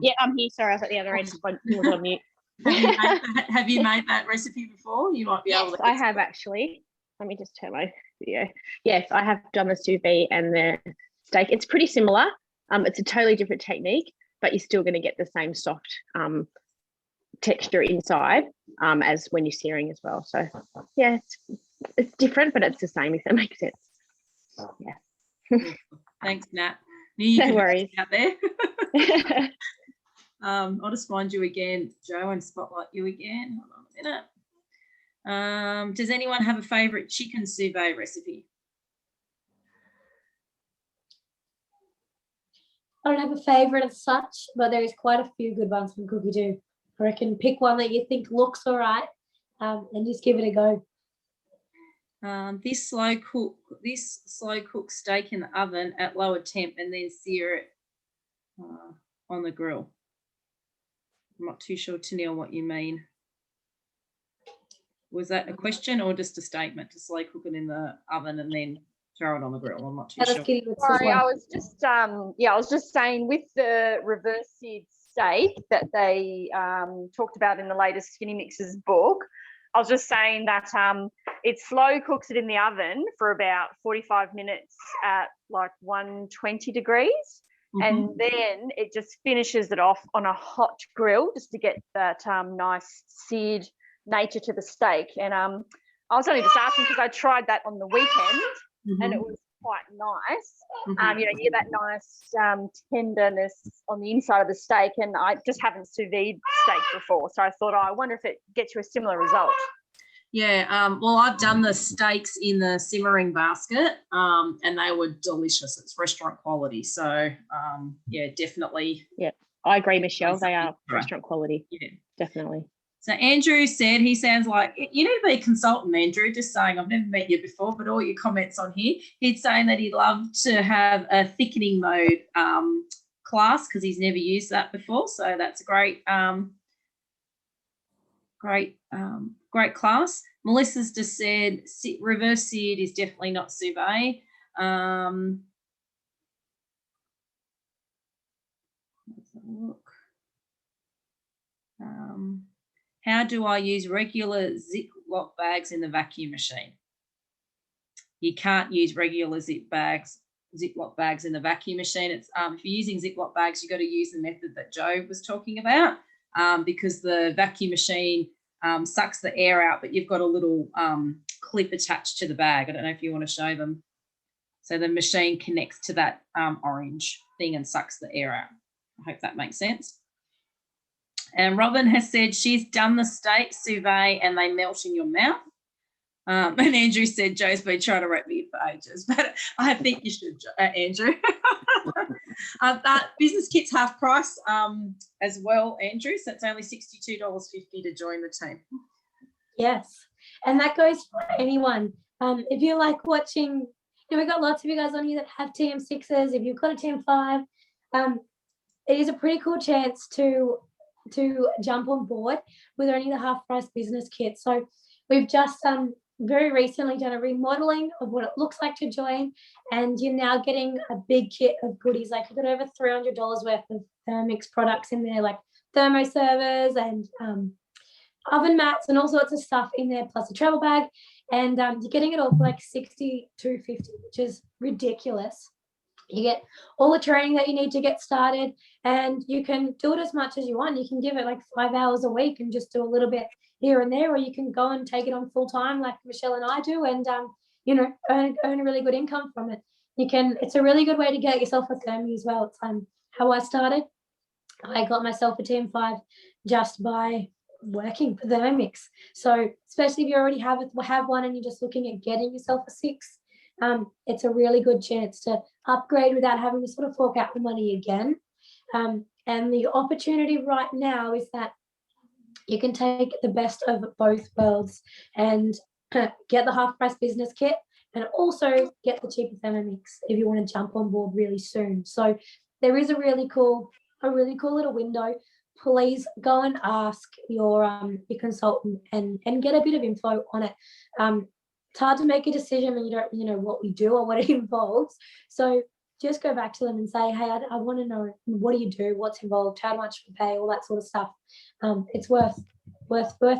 Yeah, I'm here. Sorry, I was at the other end. Was on mute. Have you made that recipe before? You might be able to. I have actually. Let me just turn my video. Yes, I have done the sous vide and the steak. It's pretty similar. It's a totally different technique, but you're still going to get the same soft texture inside as when you're searing as well. So yeah, it's different, but it's the same, if that makes sense. Yeah. Thanks, Nat. No worries. Out there. I'll just find you again, Joe, and spotlight you again. Hold on a minute. Does anyone have a favourite chicken sous vide recipe? I don't have a favourite as such, but there is quite a few good ones from Cookie Do. I reckon pick one that you think looks all right and just give it a go. This slow cook steak in the oven at lower temp and then sear it on the grill. I'm not too sure, Tennille, what you mean. Was that a question or just a statement to slow cook it in the oven and then throw it on the grill? I'm not too sure. Sorry, I was just I was just saying with the reverse seared steak that they talked about in the latest Skinny Mixers book. I was just saying that it slow cooks it in the oven for about 45 minutes at like 120 degrees. Mm-hmm. And then it just finishes it off on a hot grill just to get that nice seared nature to the steak. And I was only just asking because I tried that on the weekend. Mm-hmm. And it was quite nice. Mm-hmm. You get that nice tenderness on the inside of the steak, and I just haven't sous vide steak before, so I thought, I wonder if it gets you a similar result. Yeah, well, I've done the steaks in the simmering basket, and they were delicious. It's restaurant quality. So, yeah, definitely. I agree, Michelle. They are Right. restaurant quality. Yeah. Definitely. So Andrew said he sounds like, you need to be a consultant, Andrew, just saying, I've never met you before, but all your comments on here, he's saying that he'd love to have a thickening mode class because he's never used that before. So that's a great, great class. Melissa's just said reverse seared is definitely not sous vide. Let's have a look. How do I use regular Ziploc bags in the vacuum machine? You can't use regular Ziploc bags in the vacuum machine. It's if you're using Ziploc bags, you've got to use the method that Joe was talking about, because the vacuum machine sucks the air out, but you've got a little clip attached to the bag. I don't know if you want to show them. So the machine connects to that orange thing and sucks the air out. I hope that makes sense. And Robin has said she's done the steak sous vide and they melt in your mouth. And Andrew said Joe's been trying to wrap me for ages, but I think you should, Andrew. Business kit's half price as well, Andrew. So it's only $62.50 to join the team. Yes, and that goes for anyone. If you like watching, we've got lots of you guys on here that have TM6s. If you've got a TM5, it is a pretty cool chance to jump on board with only the half price business kit. So we've just very recently done a remodeling of what it looks like to join, and you're now getting a big kit of goodies. Like we've got over $300 worth of Thermomix products in there, like thermo servers and oven mats and all sorts of stuff in there, plus a travel bag, and you're getting it all for like $62.50, which is ridiculous. You get all the training that you need to get started, and you can do it as much as you want. You can give it like 5 hours a week and just do a little bit here and there, or you can go and take it on full time like Michelle and I do, and earn a really good income from it. It's a really good way to get yourself a thermi as well. It's how I started. I got myself a TM5 just by working for Thermomix. So especially if you already have one and you're just looking at getting yourself a 6, it's a really good chance to upgrade without having to sort of fork out the money again. And the opportunity right now is that you can take the best of both worlds and get the half price business kit and also get the cheaper Thermomix if you want to jump on board really soon. So there is a really cool little window. Please go and ask your consultant and get a bit of info on it. It's hard to make a decision when you don't know what we do or what it involves. So just go back to them and say, hey, I want to know, what do you do, what's involved, how much we pay, all that sort of stuff. It's worth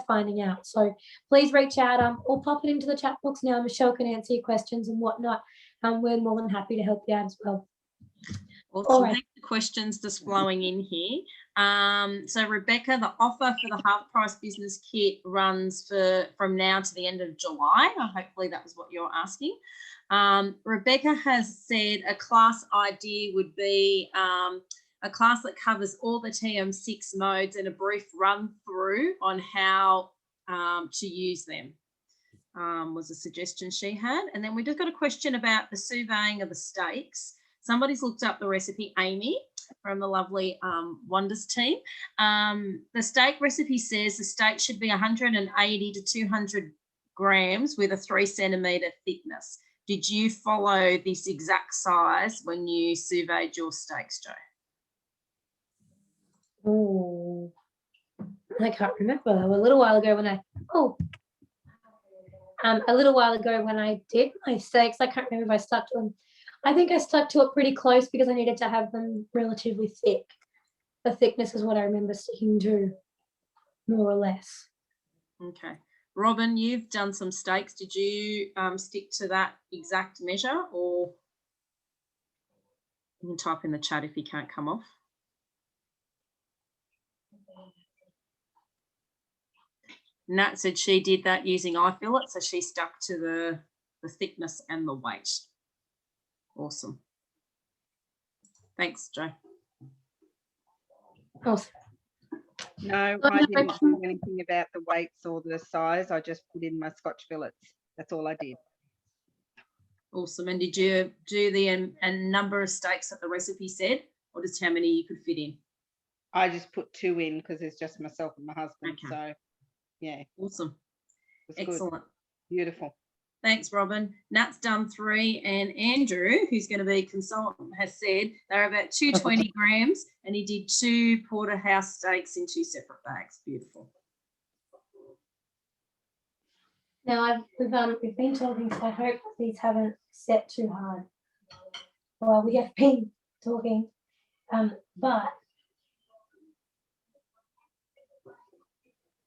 finding out. So please reach out or pop it into the chat box now. Michelle can answer your questions and whatnot. We're more than happy to help you out as well. Awesome. All right. Thanks for questions just flowing in here. So Rebecca, the offer for the half price business kit runs from now to the end of July. Hopefully that was what you're asking. Rebecca has said a class idea would be a class that covers all the TM6 modes and a brief run through on how to use them, was a suggestion she had. And then we just got a question about the sous vide of the steaks. Somebody's looked up the recipe, Amy from the lovely Wonders team. The steak recipe says the steak should be 180 to 200 grams with a 3 centimetre thickness. Did you follow this exact size when you sous vide your steaks, Joe? Oh, I can't remember. A little while ago when I did my steaks, I can't remember if I stuck to them. I think I stuck to it pretty close because I needed to have them relatively thick. The thickness is what I remember sticking to, more or less. Okay. Robin, you've done some steaks. Did you stick to that exact measure, or you can type in the chat if you can't come off? Nat said she did that using iFillet, so she stuck to the thickness and the weight. Awesome. Thanks, Joe. Awesome. No, Oh, I no, didn't do anything about the weights or the size. I just put in my Scotch fillets. That's all I did. Awesome. And did you do the a number of steaks that the recipe said, or just how many you could fit in? I just put 2 in because it's just myself and my husband. Okay. So, yeah, Awesome. it was good. Excellent. Beautiful. Thanks, Robin. Nat's done 3, and Andrew, who's going to be consultant, has said they're about 220 grams, and he did 2 porterhouse steaks in 2 separate bags. Beautiful. Now we've been talking, so I hope these haven't set too hard. Well, we have been talking, but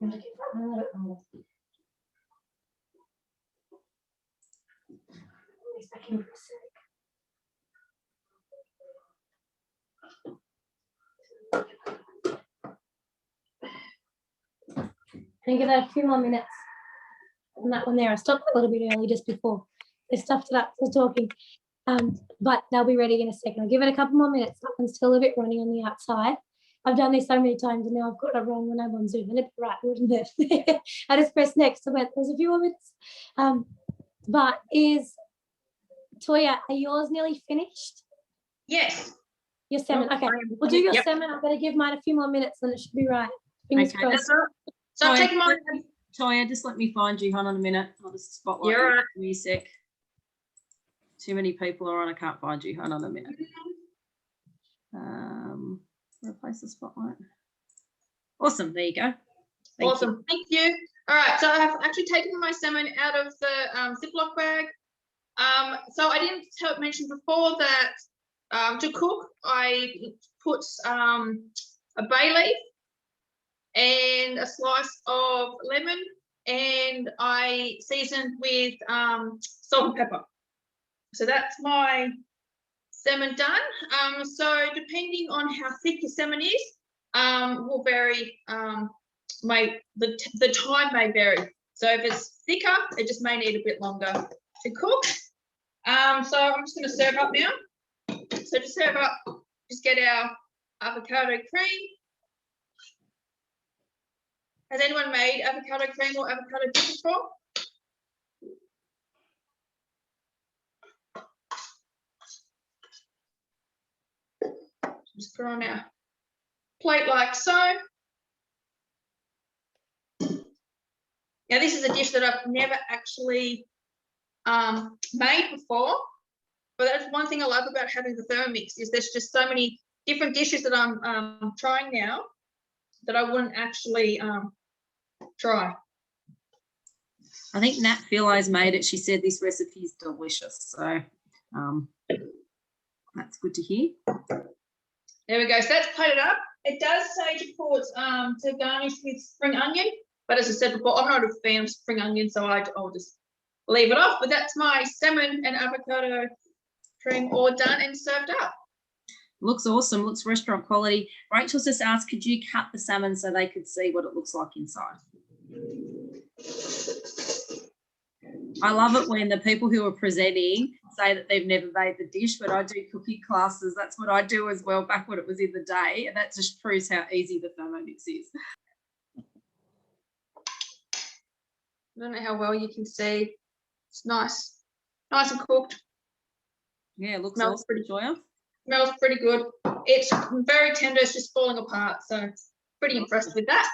I'm gonna give that a little bit longer. At least I can for a sec. And give that a few more minutes. And that one there, I stopped a little bit early just before they stuffed it up for talking. But they'll be ready in a second. I'll give it a couple more minutes. That one's still a bit running on the outside. I've done this so many times and now I've got it wrong when I'm on Zoom. And it'd be right, wouldn't it? I just pressed next. I went, there's a few more minutes. But Toya, are yours nearly finished? Yes. Your salmon. Okay, we'll do your salmon. I'm going to give mine a few more minutes and it should be right. Fingers Okay, crossed. That's all right. So I'll take mine. Toya, just let me find you. Hold on a minute. I'll just spotlight You're you. right. Give me a sec. Too many people are on. I can't find you. Hold on a minute. Replace the spotlight. Awesome. There you go. Thank Awesome. you. Thank you. All right. So I have actually taken my salmon out of the Ziploc bag. So I didn't mention before that to cook, I put a bay leaf and a slice of lemon, and I seasoned with salt and pepper. So that's my salmon done. So depending on how thick your salmon is, will vary. The time may vary. So if it's thicker, it just may need a bit longer to cook. So I'm just going to serve up now. So to serve up, just get our avocado cream. Has anyone made avocado cream or avocado dip before? Just put on our plate like so. Now this is a dish that I've never actually made before, but that's one thing I love about having the Thermomix is there's just so many different dishes that I'm trying now that I wouldn't actually try. I think Nat Philo's made it. She said this recipe is delicious. So that's good to hear. There we go. So that's plated up. It does say to put to garnish with spring onion, but as I said before, I'm not a fan of spring onion, so I'll just leave it off. But that's my salmon and avocado cream all done and served up. Looks awesome. Looks restaurant quality. Rachel's just asked, could you cut the salmon so they could see what it looks like inside? I love it when the people who are presenting say that they've never made the dish, but I do cooking classes. That's what I do as well back when it was in the day, and that just proves how easy the Thermomix is. I don't know how well you can see. It's nice and cooked. Yeah, it looks Smells awesome. pretty Joya. Smells pretty good. It's very tender. It's just falling apart. So pretty impressed with that.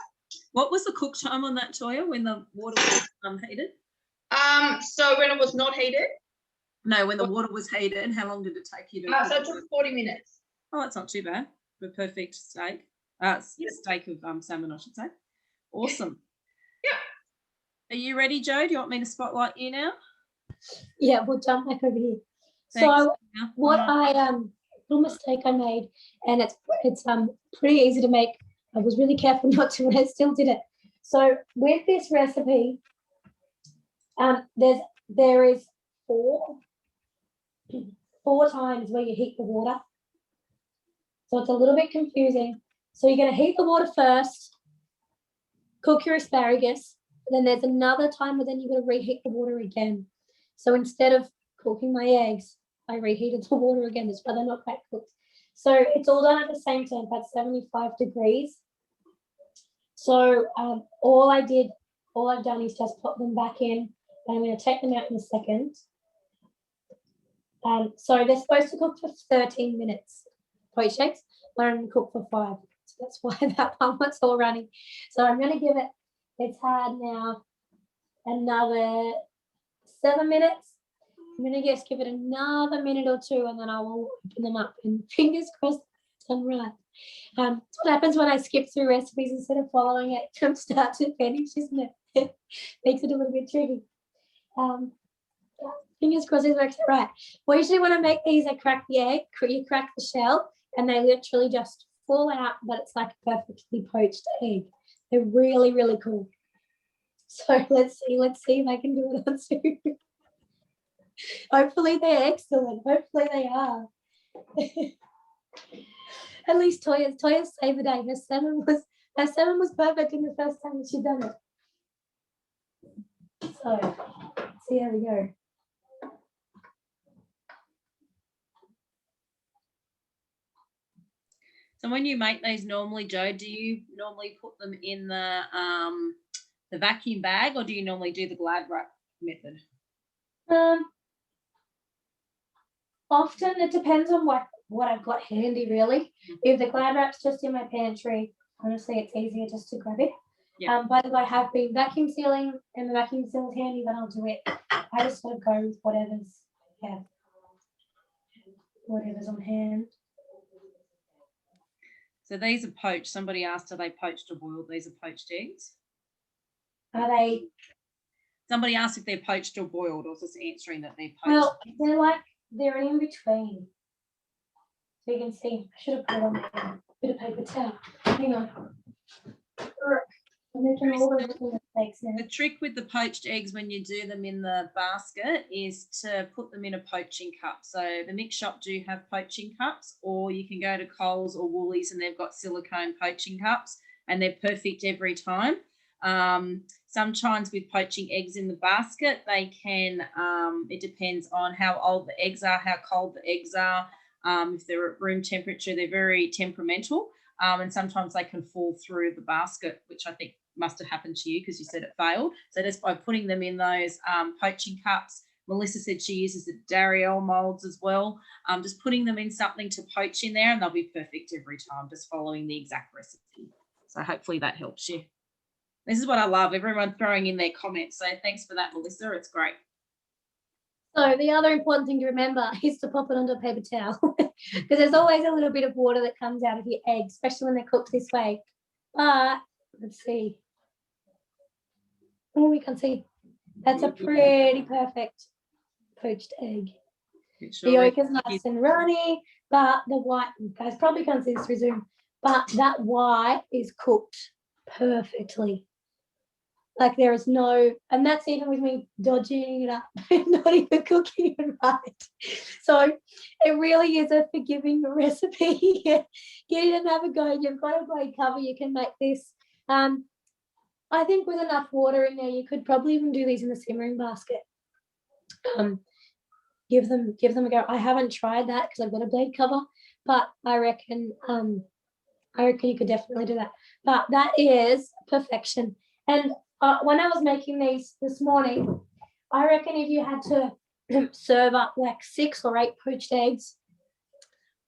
What was the cook time on that, Joya, when the water was heated? So when it was not heated. No, when the water was heated, how long did it take you to? So it took 40 minutes. Oh, that's not too bad. The perfect steak. Steak of salmon, I should say. Awesome. Yeah. Are you ready, Joe? Do you want me to spotlight you now? Yeah, we'll jump back over here. Thanks. So what little mistake I made, and it's pretty easy to make. I was really careful not to, and I still did it. So with this recipe, there is four times where you heat the water. So it's a little bit confusing. So you're going to heat the water first, cook your asparagus, and then there's another time where then you're going to reheat the water again. So instead of cooking my eggs, I reheated the water again. That's why they're not quite cooked. So it's all done at the same temp at 75 degrees. So all I've done is just put them back in, and I'm going to take them out in a second. So they're supposed to cook for 13 minutes, poached eggs. They're only cook for 5. So that's why that one was all running. So I'm going to give it, it's had now another 7 minutes. I'm going to just give it another minute or 2, and then I will open them up, and fingers crossed it's done right. That's what happens when I skip through recipes instead of following it from start to finish, isn't it? It makes it a little bit tricky. Fingers crossed it works out right. Well, usually when I make these, I crack the egg, you crack the shell, and they literally just fall out, but it's like a perfectly poached egg. They're really, really cool. So let's see if I can do it on Zoom. Hopefully they're excellent. Hopefully they are. At least Toya's saved the day. Her salmon was perfect in the first time that she'd done it. So let's see how we go. So when you make these normally, Jo, do you normally put them in the vacuum bag, or do you normally do the Glad wrap method? Often it depends on what I've got handy, really. If the Glad wrap's just in my pantry, honestly, it's easier just to grab it. Yeah. But if I have been vacuum sealing and the vacuum seal's handy, then I'll do it. I just sort of go with whatever's on hand. So these are poached. Somebody asked, are they poached or boiled? These are poached eggs. Are they? Somebody asked if they're poached or boiled, or just answering that they're poached. Well, they're in between. So you can see, I should have put on a bit of paper towel. Hang on. I'm making all the little mistakes now. The trick with the poached eggs when you do them in the basket is to put them in a poaching cup. So the mix shop do have poaching cups, or you can go to Coles or Woolies and they've got silicone poaching cups, and they're perfect every time. Sometimes with poaching eggs in the basket, they can, it depends on how old the eggs are, how cold the eggs are. If they're at room temperature, they're very temperamental, and sometimes they can fall through the basket, which I think must have happened to you because you said it failed. So just by putting them in those poaching cups, Melissa said she uses the Dariel molds as well, just putting them in something to poach in there, and they'll be perfect every time, just following the exact recipe. So hopefully that helps you. This is what I love, everyone throwing in their comments. So thanks for that, Melissa. It's great. So the other important thing to remember is to pop it onto a paper towel, because there's always a little bit of water that comes out of your eggs, especially when they're cooked this way. But let's see. Oh, we can see. That's a pretty perfect poached egg. The yolk is nice and runny, but the white, you guys probably can't see this through Zoom, but that white is cooked perfectly. Like there is no, and that's even with me dodging it up and not even cooking it right. So it really is a forgiving recipe. Get in and have a go. You've got a blade cover. You can make this. I think with enough water in there, you could probably even do these in the simmering basket. Give them a go. I haven't tried that because I've got a blade cover, but I reckon you could definitely do that. But that is perfection. And when I was making these this morning, I reckon if you had to serve up like 6 or 8 poached eggs,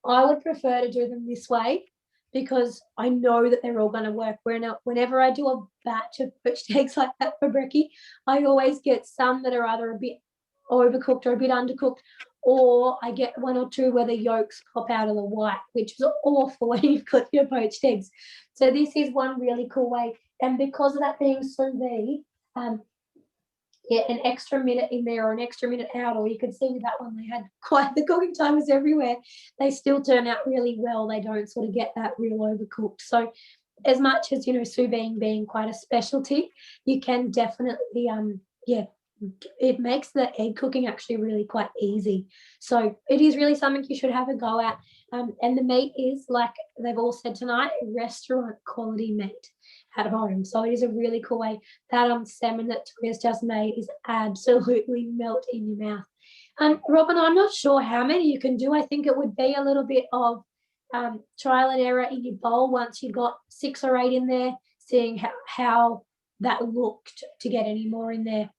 I would prefer to do them this way, because I know that they're all going to work. Whenever I do a batch of poached eggs like that for brekkie, I always get some that are either a bit overcooked or a bit undercooked, or I get 1 or 2 where the yolks pop out of the white, which is awful when you've got your poached eggs. So this is one really cool way. And because of that being sous vide, an extra minute in there or an extra minute out, or you could see with that one, they had quite, the cooking time was everywhere. They still turn out really well. They don't sort of get that real overcooked. So as much as, sous vide being quite a specialty, you can definitely, it makes the egg cooking actually really quite easy. So it is really something you should have a go at. And the meat is, like they've all said tonight, restaurant quality meat at home. So it is a really cool way. That salmon that Toria's just made is absolutely melt in your mouth. Robin, I'm not sure how many you can do. I think it would be a little bit of trial and error in your bowl once you've got 6 or 8 in there. seeing how that looked to get any more in there.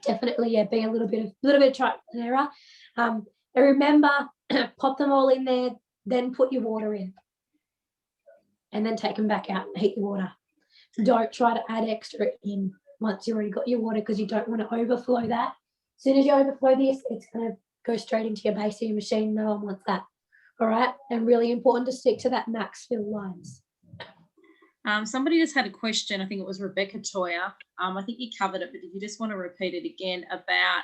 Definitely, yeah, being a little bit of trial and error. And remember, pop them all in there, then put your water in, and then take them back out and heat your water. Don't try to add extra in once you already got your water, because you don't want to overflow that. As soon as you overflow this, it's going to go straight into your base of your machine. No one wants that. All right, and really important to stick to that max fill lines. Somebody just had a question. I think it was Rebecca Toya. I think you covered it, but if you just want to repeat it again about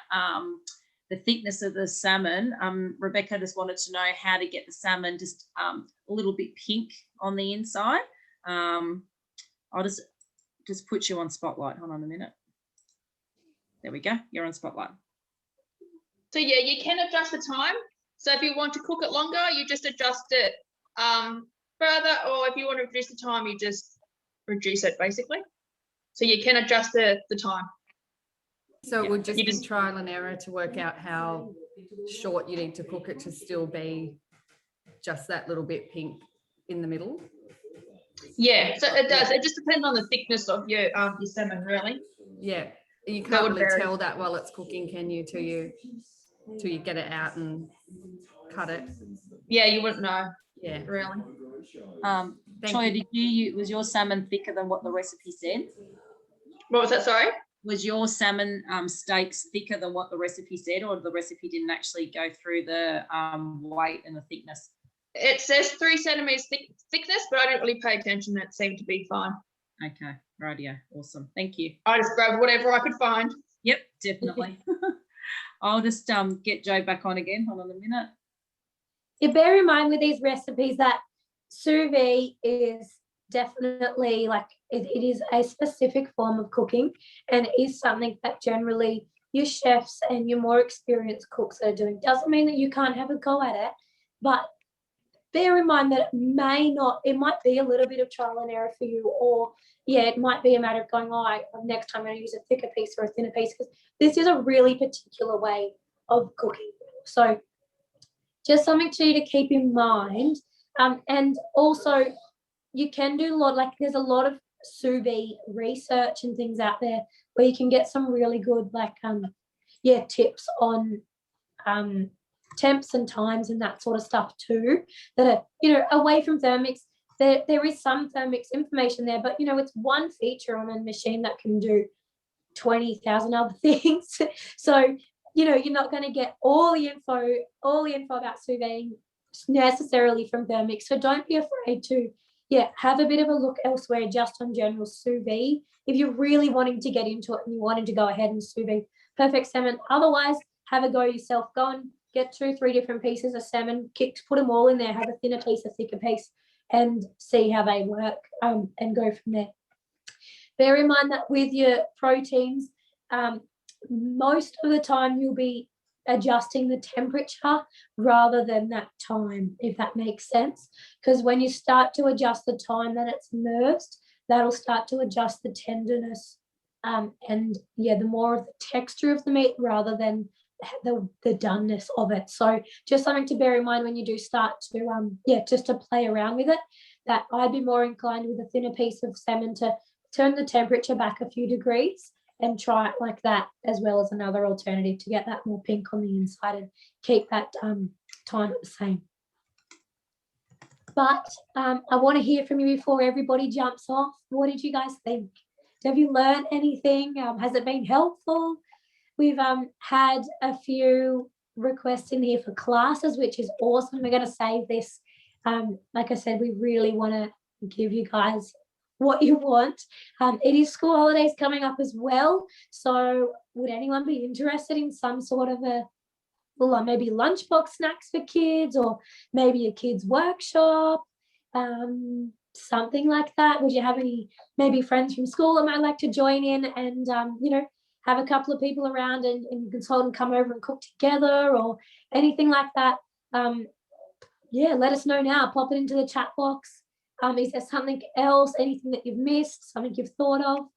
the thickness of the salmon, Rebecca just wanted to know how to get the salmon just a little bit pink on the inside. I'll just put you on spotlight. Hold on a minute. There we go. You're on spotlight. So yeah, you can adjust the time. So if you want to cook it longer, you just adjust it further, or if you want to reduce the time, you just reduce it basically. So you can adjust the time. So it would just You be just- trial and error to work out how short you need to cook it to still be just that little bit pink in the middle. Yeah, so it does. It just depends on the thickness of your salmon, really. Yeah, you That can't would really vary. tell that while it's cooking, can you? Till you get it out and cut it. Yeah, you wouldn't know, Yeah. really. Thank Toya, you. was your salmon thicker than what the recipe said? What was that, sorry? Was your salmon steaks thicker than what the recipe said, or the recipe didn't actually go through the weight and the thickness? It says 3 centimeters thickness, but I didn't really pay attention. It seemed to be fine. Okay, rightio, awesome, thank you. I just grabbed whatever I could find. Yep, definitely. I'll just get Jo back on again. Hold on a minute. Yeah, bear in mind with these recipes that sous vide is definitely like it is a specific form of cooking, and it is something that generally your chefs and your more experienced cooks are doing. Doesn't mean that you can't have a go at it, but bear in mind that it might be a little bit of trial and error for you, or yeah, it might be a matter of going, next time I'm going to use a thicker piece or a thinner piece, because this is a really particular way of cooking. So just something to you to keep in mind. And also you can do there's a lot of sous vide research and things out there where you can get some really good tips on temps and times and that sort of stuff too, that are away from Thermomix. There is some Thermomix information there, but it's one feature on a machine that can do 20,000 other things. So you're not going to get all the info about sous vide necessarily from Thermomix. So don't be afraid to have a bit of a look elsewhere just on general sous vide if you're really wanting to get into it and you wanting to go ahead and sous vide perfect salmon. Otherwise, have a go yourself. Go and get 2-3 different pieces of salmon, put them all in there, have a thinner piece, a thicker piece, and see how they work, and go from there. Bear in mind that with your proteins, most of the time you'll be adjusting the temperature rather than that time, if that makes sense, because when you start to adjust the time that it's immersed, that'll start to adjust the tenderness, and the more of the texture of the meat rather than the doneness of it. So just something to bear in mind when you do start to just to play around with it, that I'd be more inclined with a thinner piece of salmon to turn the temperature back a few degrees and try it like that, as well as another alternative to get that more pink on the inside and keep that time the same. But I want to hear from you before everybody jumps off. What did you guys think? Have you learned anything? Has it been helpful? We've had a few requests in here for classes, which is awesome. We're going to save this. Like I said, we really want to give you guys what you want. It is school holidays coming up as well. So would anyone be interested in some sort of maybe lunchbox snacks for kids, or maybe a kids workshop, something like that? Would you have any maybe friends from school that might like to join in and have a couple of people around and consult and come over and cook together, or anything like that? Let us know now. Pop it into the chat box. Is there something else, anything that you've missed, something you've thought of?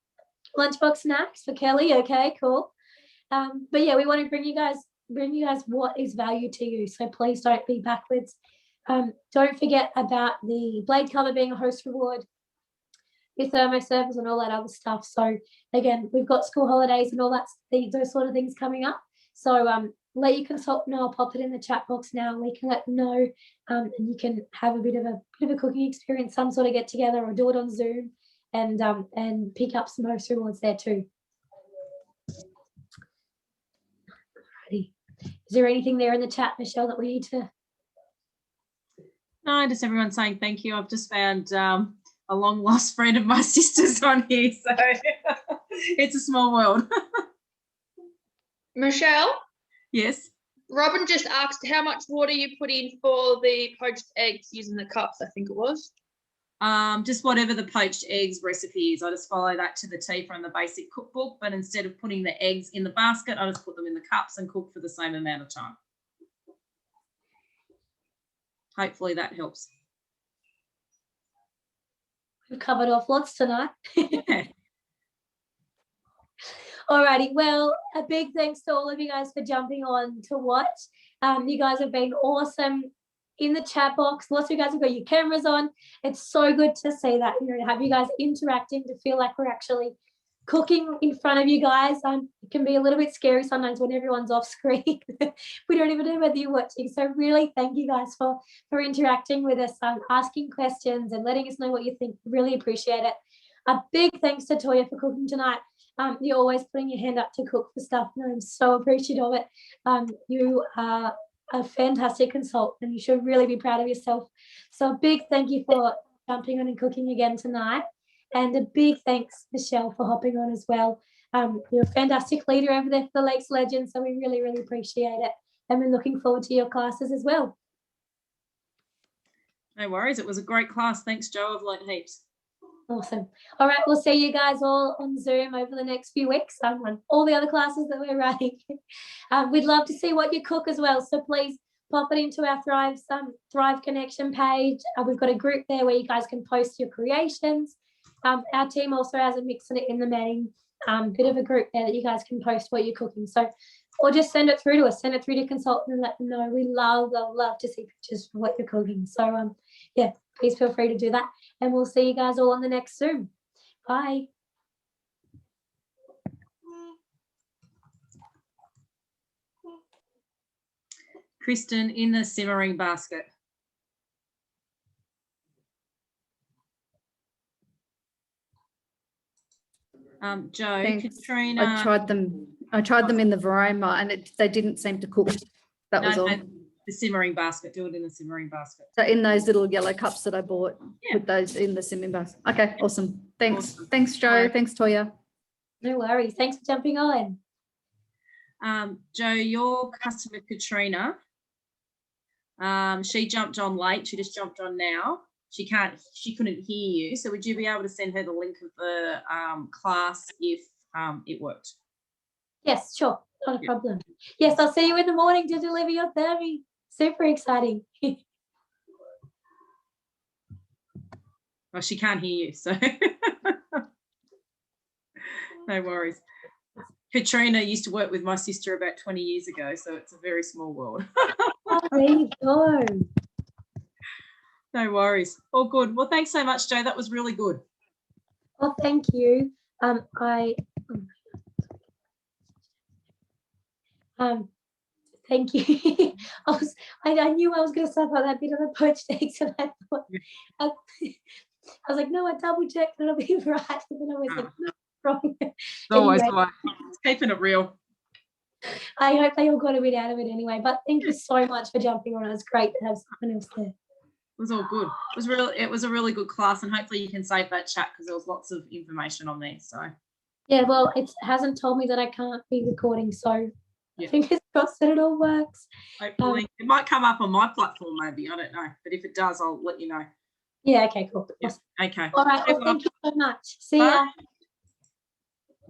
Lunchbox snacks for Kelly. Okay, cool. But we want to bring you guys what is value to you. So please don't be backwards. Don't forget about the blade cover being a host reward. your thermoservers and all that other stuff. So again, we've got school holidays and all that, those sort of things coming up. So let your consultant know. I'll pop it in the chat box now, and we can let them know, and you can have a bit of a cooking experience, some sort of get together, or do it on Zoom, and pick up some bonus rewards there too. Alrighty. Is there anything there in the chat, Michelle, that we need to? No, just everyone saying thank you. I've just found a long lost friend of my sister's on here, so it's a small world. Michelle, Yes. Robin just asked how much water you put in for the poached eggs using the cups, I think it was. Just whatever the poached eggs recipe is. I just follow that to the T from the basic cookbook, but instead of putting the eggs in the basket, I just put them in the cups and cook for the same amount of time. Hopefully that helps. We've covered off lots tonight. Yeah. Alrighty, well, a big thanks to all of you guys for jumping on to watch. You guys have been awesome in the chat box. Lots of you guys have got your cameras on. It's so good to see that, you know, have you guys interacting, to feel like we're actually cooking in front of you guys. It can be a little bit scary sometimes when everyone's off screen. We don't even know whether you're watching. So really thank you guys for interacting with us, asking questions and letting us know what you think. Really appreciate it. A big thanks to Toya for cooking tonight. You're always putting your hand up to cook for stuff, and I'm so appreciative of it. You are a fantastic consultant, and you should really be proud of yourself. So a big thank you for jumping on and cooking again tonight. And a big thanks, Michelle, for hopping on as well. You're a fantastic leader over there for the Lakes Legends, so we really, really appreciate it. And we're looking forward to your classes as well. No worries. It was a great class. Thanks, Joe. I've learned heaps. Awesome. All right, we'll see you guys all on Zoom over the next few weeks on all the other classes that we're running. We'd love to see what you cook as well, so please pop it into our Thrive Connection page. We've got a group there where you guys can post your creations. Our team also has a mix in the meeting, bit of a group there that you guys can post what you're cooking. So, or just send it through to us, send it through to consultant and let them know. We love to see pictures of what you're cooking. So yeah, please feel free to do that. And we'll see you guys all on the next Zoom. Bye. Kristen, in the simmering basket. Joe, Thanks. Katrina. I tried them in the Varoma, and they didn't seem to cook. That was all. The simmering basket. Do it in the simmering basket. So in those little yellow cups that I bought, Yeah. put those in the simmering basket. Okay, awesome. Thanks. Awesome. Thanks, Joe. Right. Thanks, Toya. No worries. Thanks for jumping on. Joe, your customer Katrina, she jumped on late. She just jumped on now. She couldn't hear you. So would you be able to send her the link of the class if it worked? Yes, sure. Not a problem. Yes, I'll see you in the morning to deliver your thermi. Super exciting. Well, she can't hear you, so no worries. Katrina used to work with my sister about 20 years ago, so it's a very small world. Oh, there you go. No worries. All good. Well, thanks so much, Joe. That was really good. Well, thank you. Thank you. I knew I was going to start on that bit of the poached eggs, and I thought, I was like, no, I double checked and it'll be right. And then I was like, no, wrong. Always Anyway, right. Keeping it real. I hope they all got a bit out of it anyway. But thank you so much for jumping on. It was great to have someone else there. It was all good. It was a really good class, and hopefully you can save that chat because there was lots of information on there. So yeah, well, it hasn't told me that I can't be recording, so yeah. fingers crossed that it all works. Hopefully it might come up on my platform, maybe. I don't know, but if it does, I'll let you know. Yeah, okay, cool. Yeah. Awesome. Okay. All right, well, thank you so much. See ya. Bye.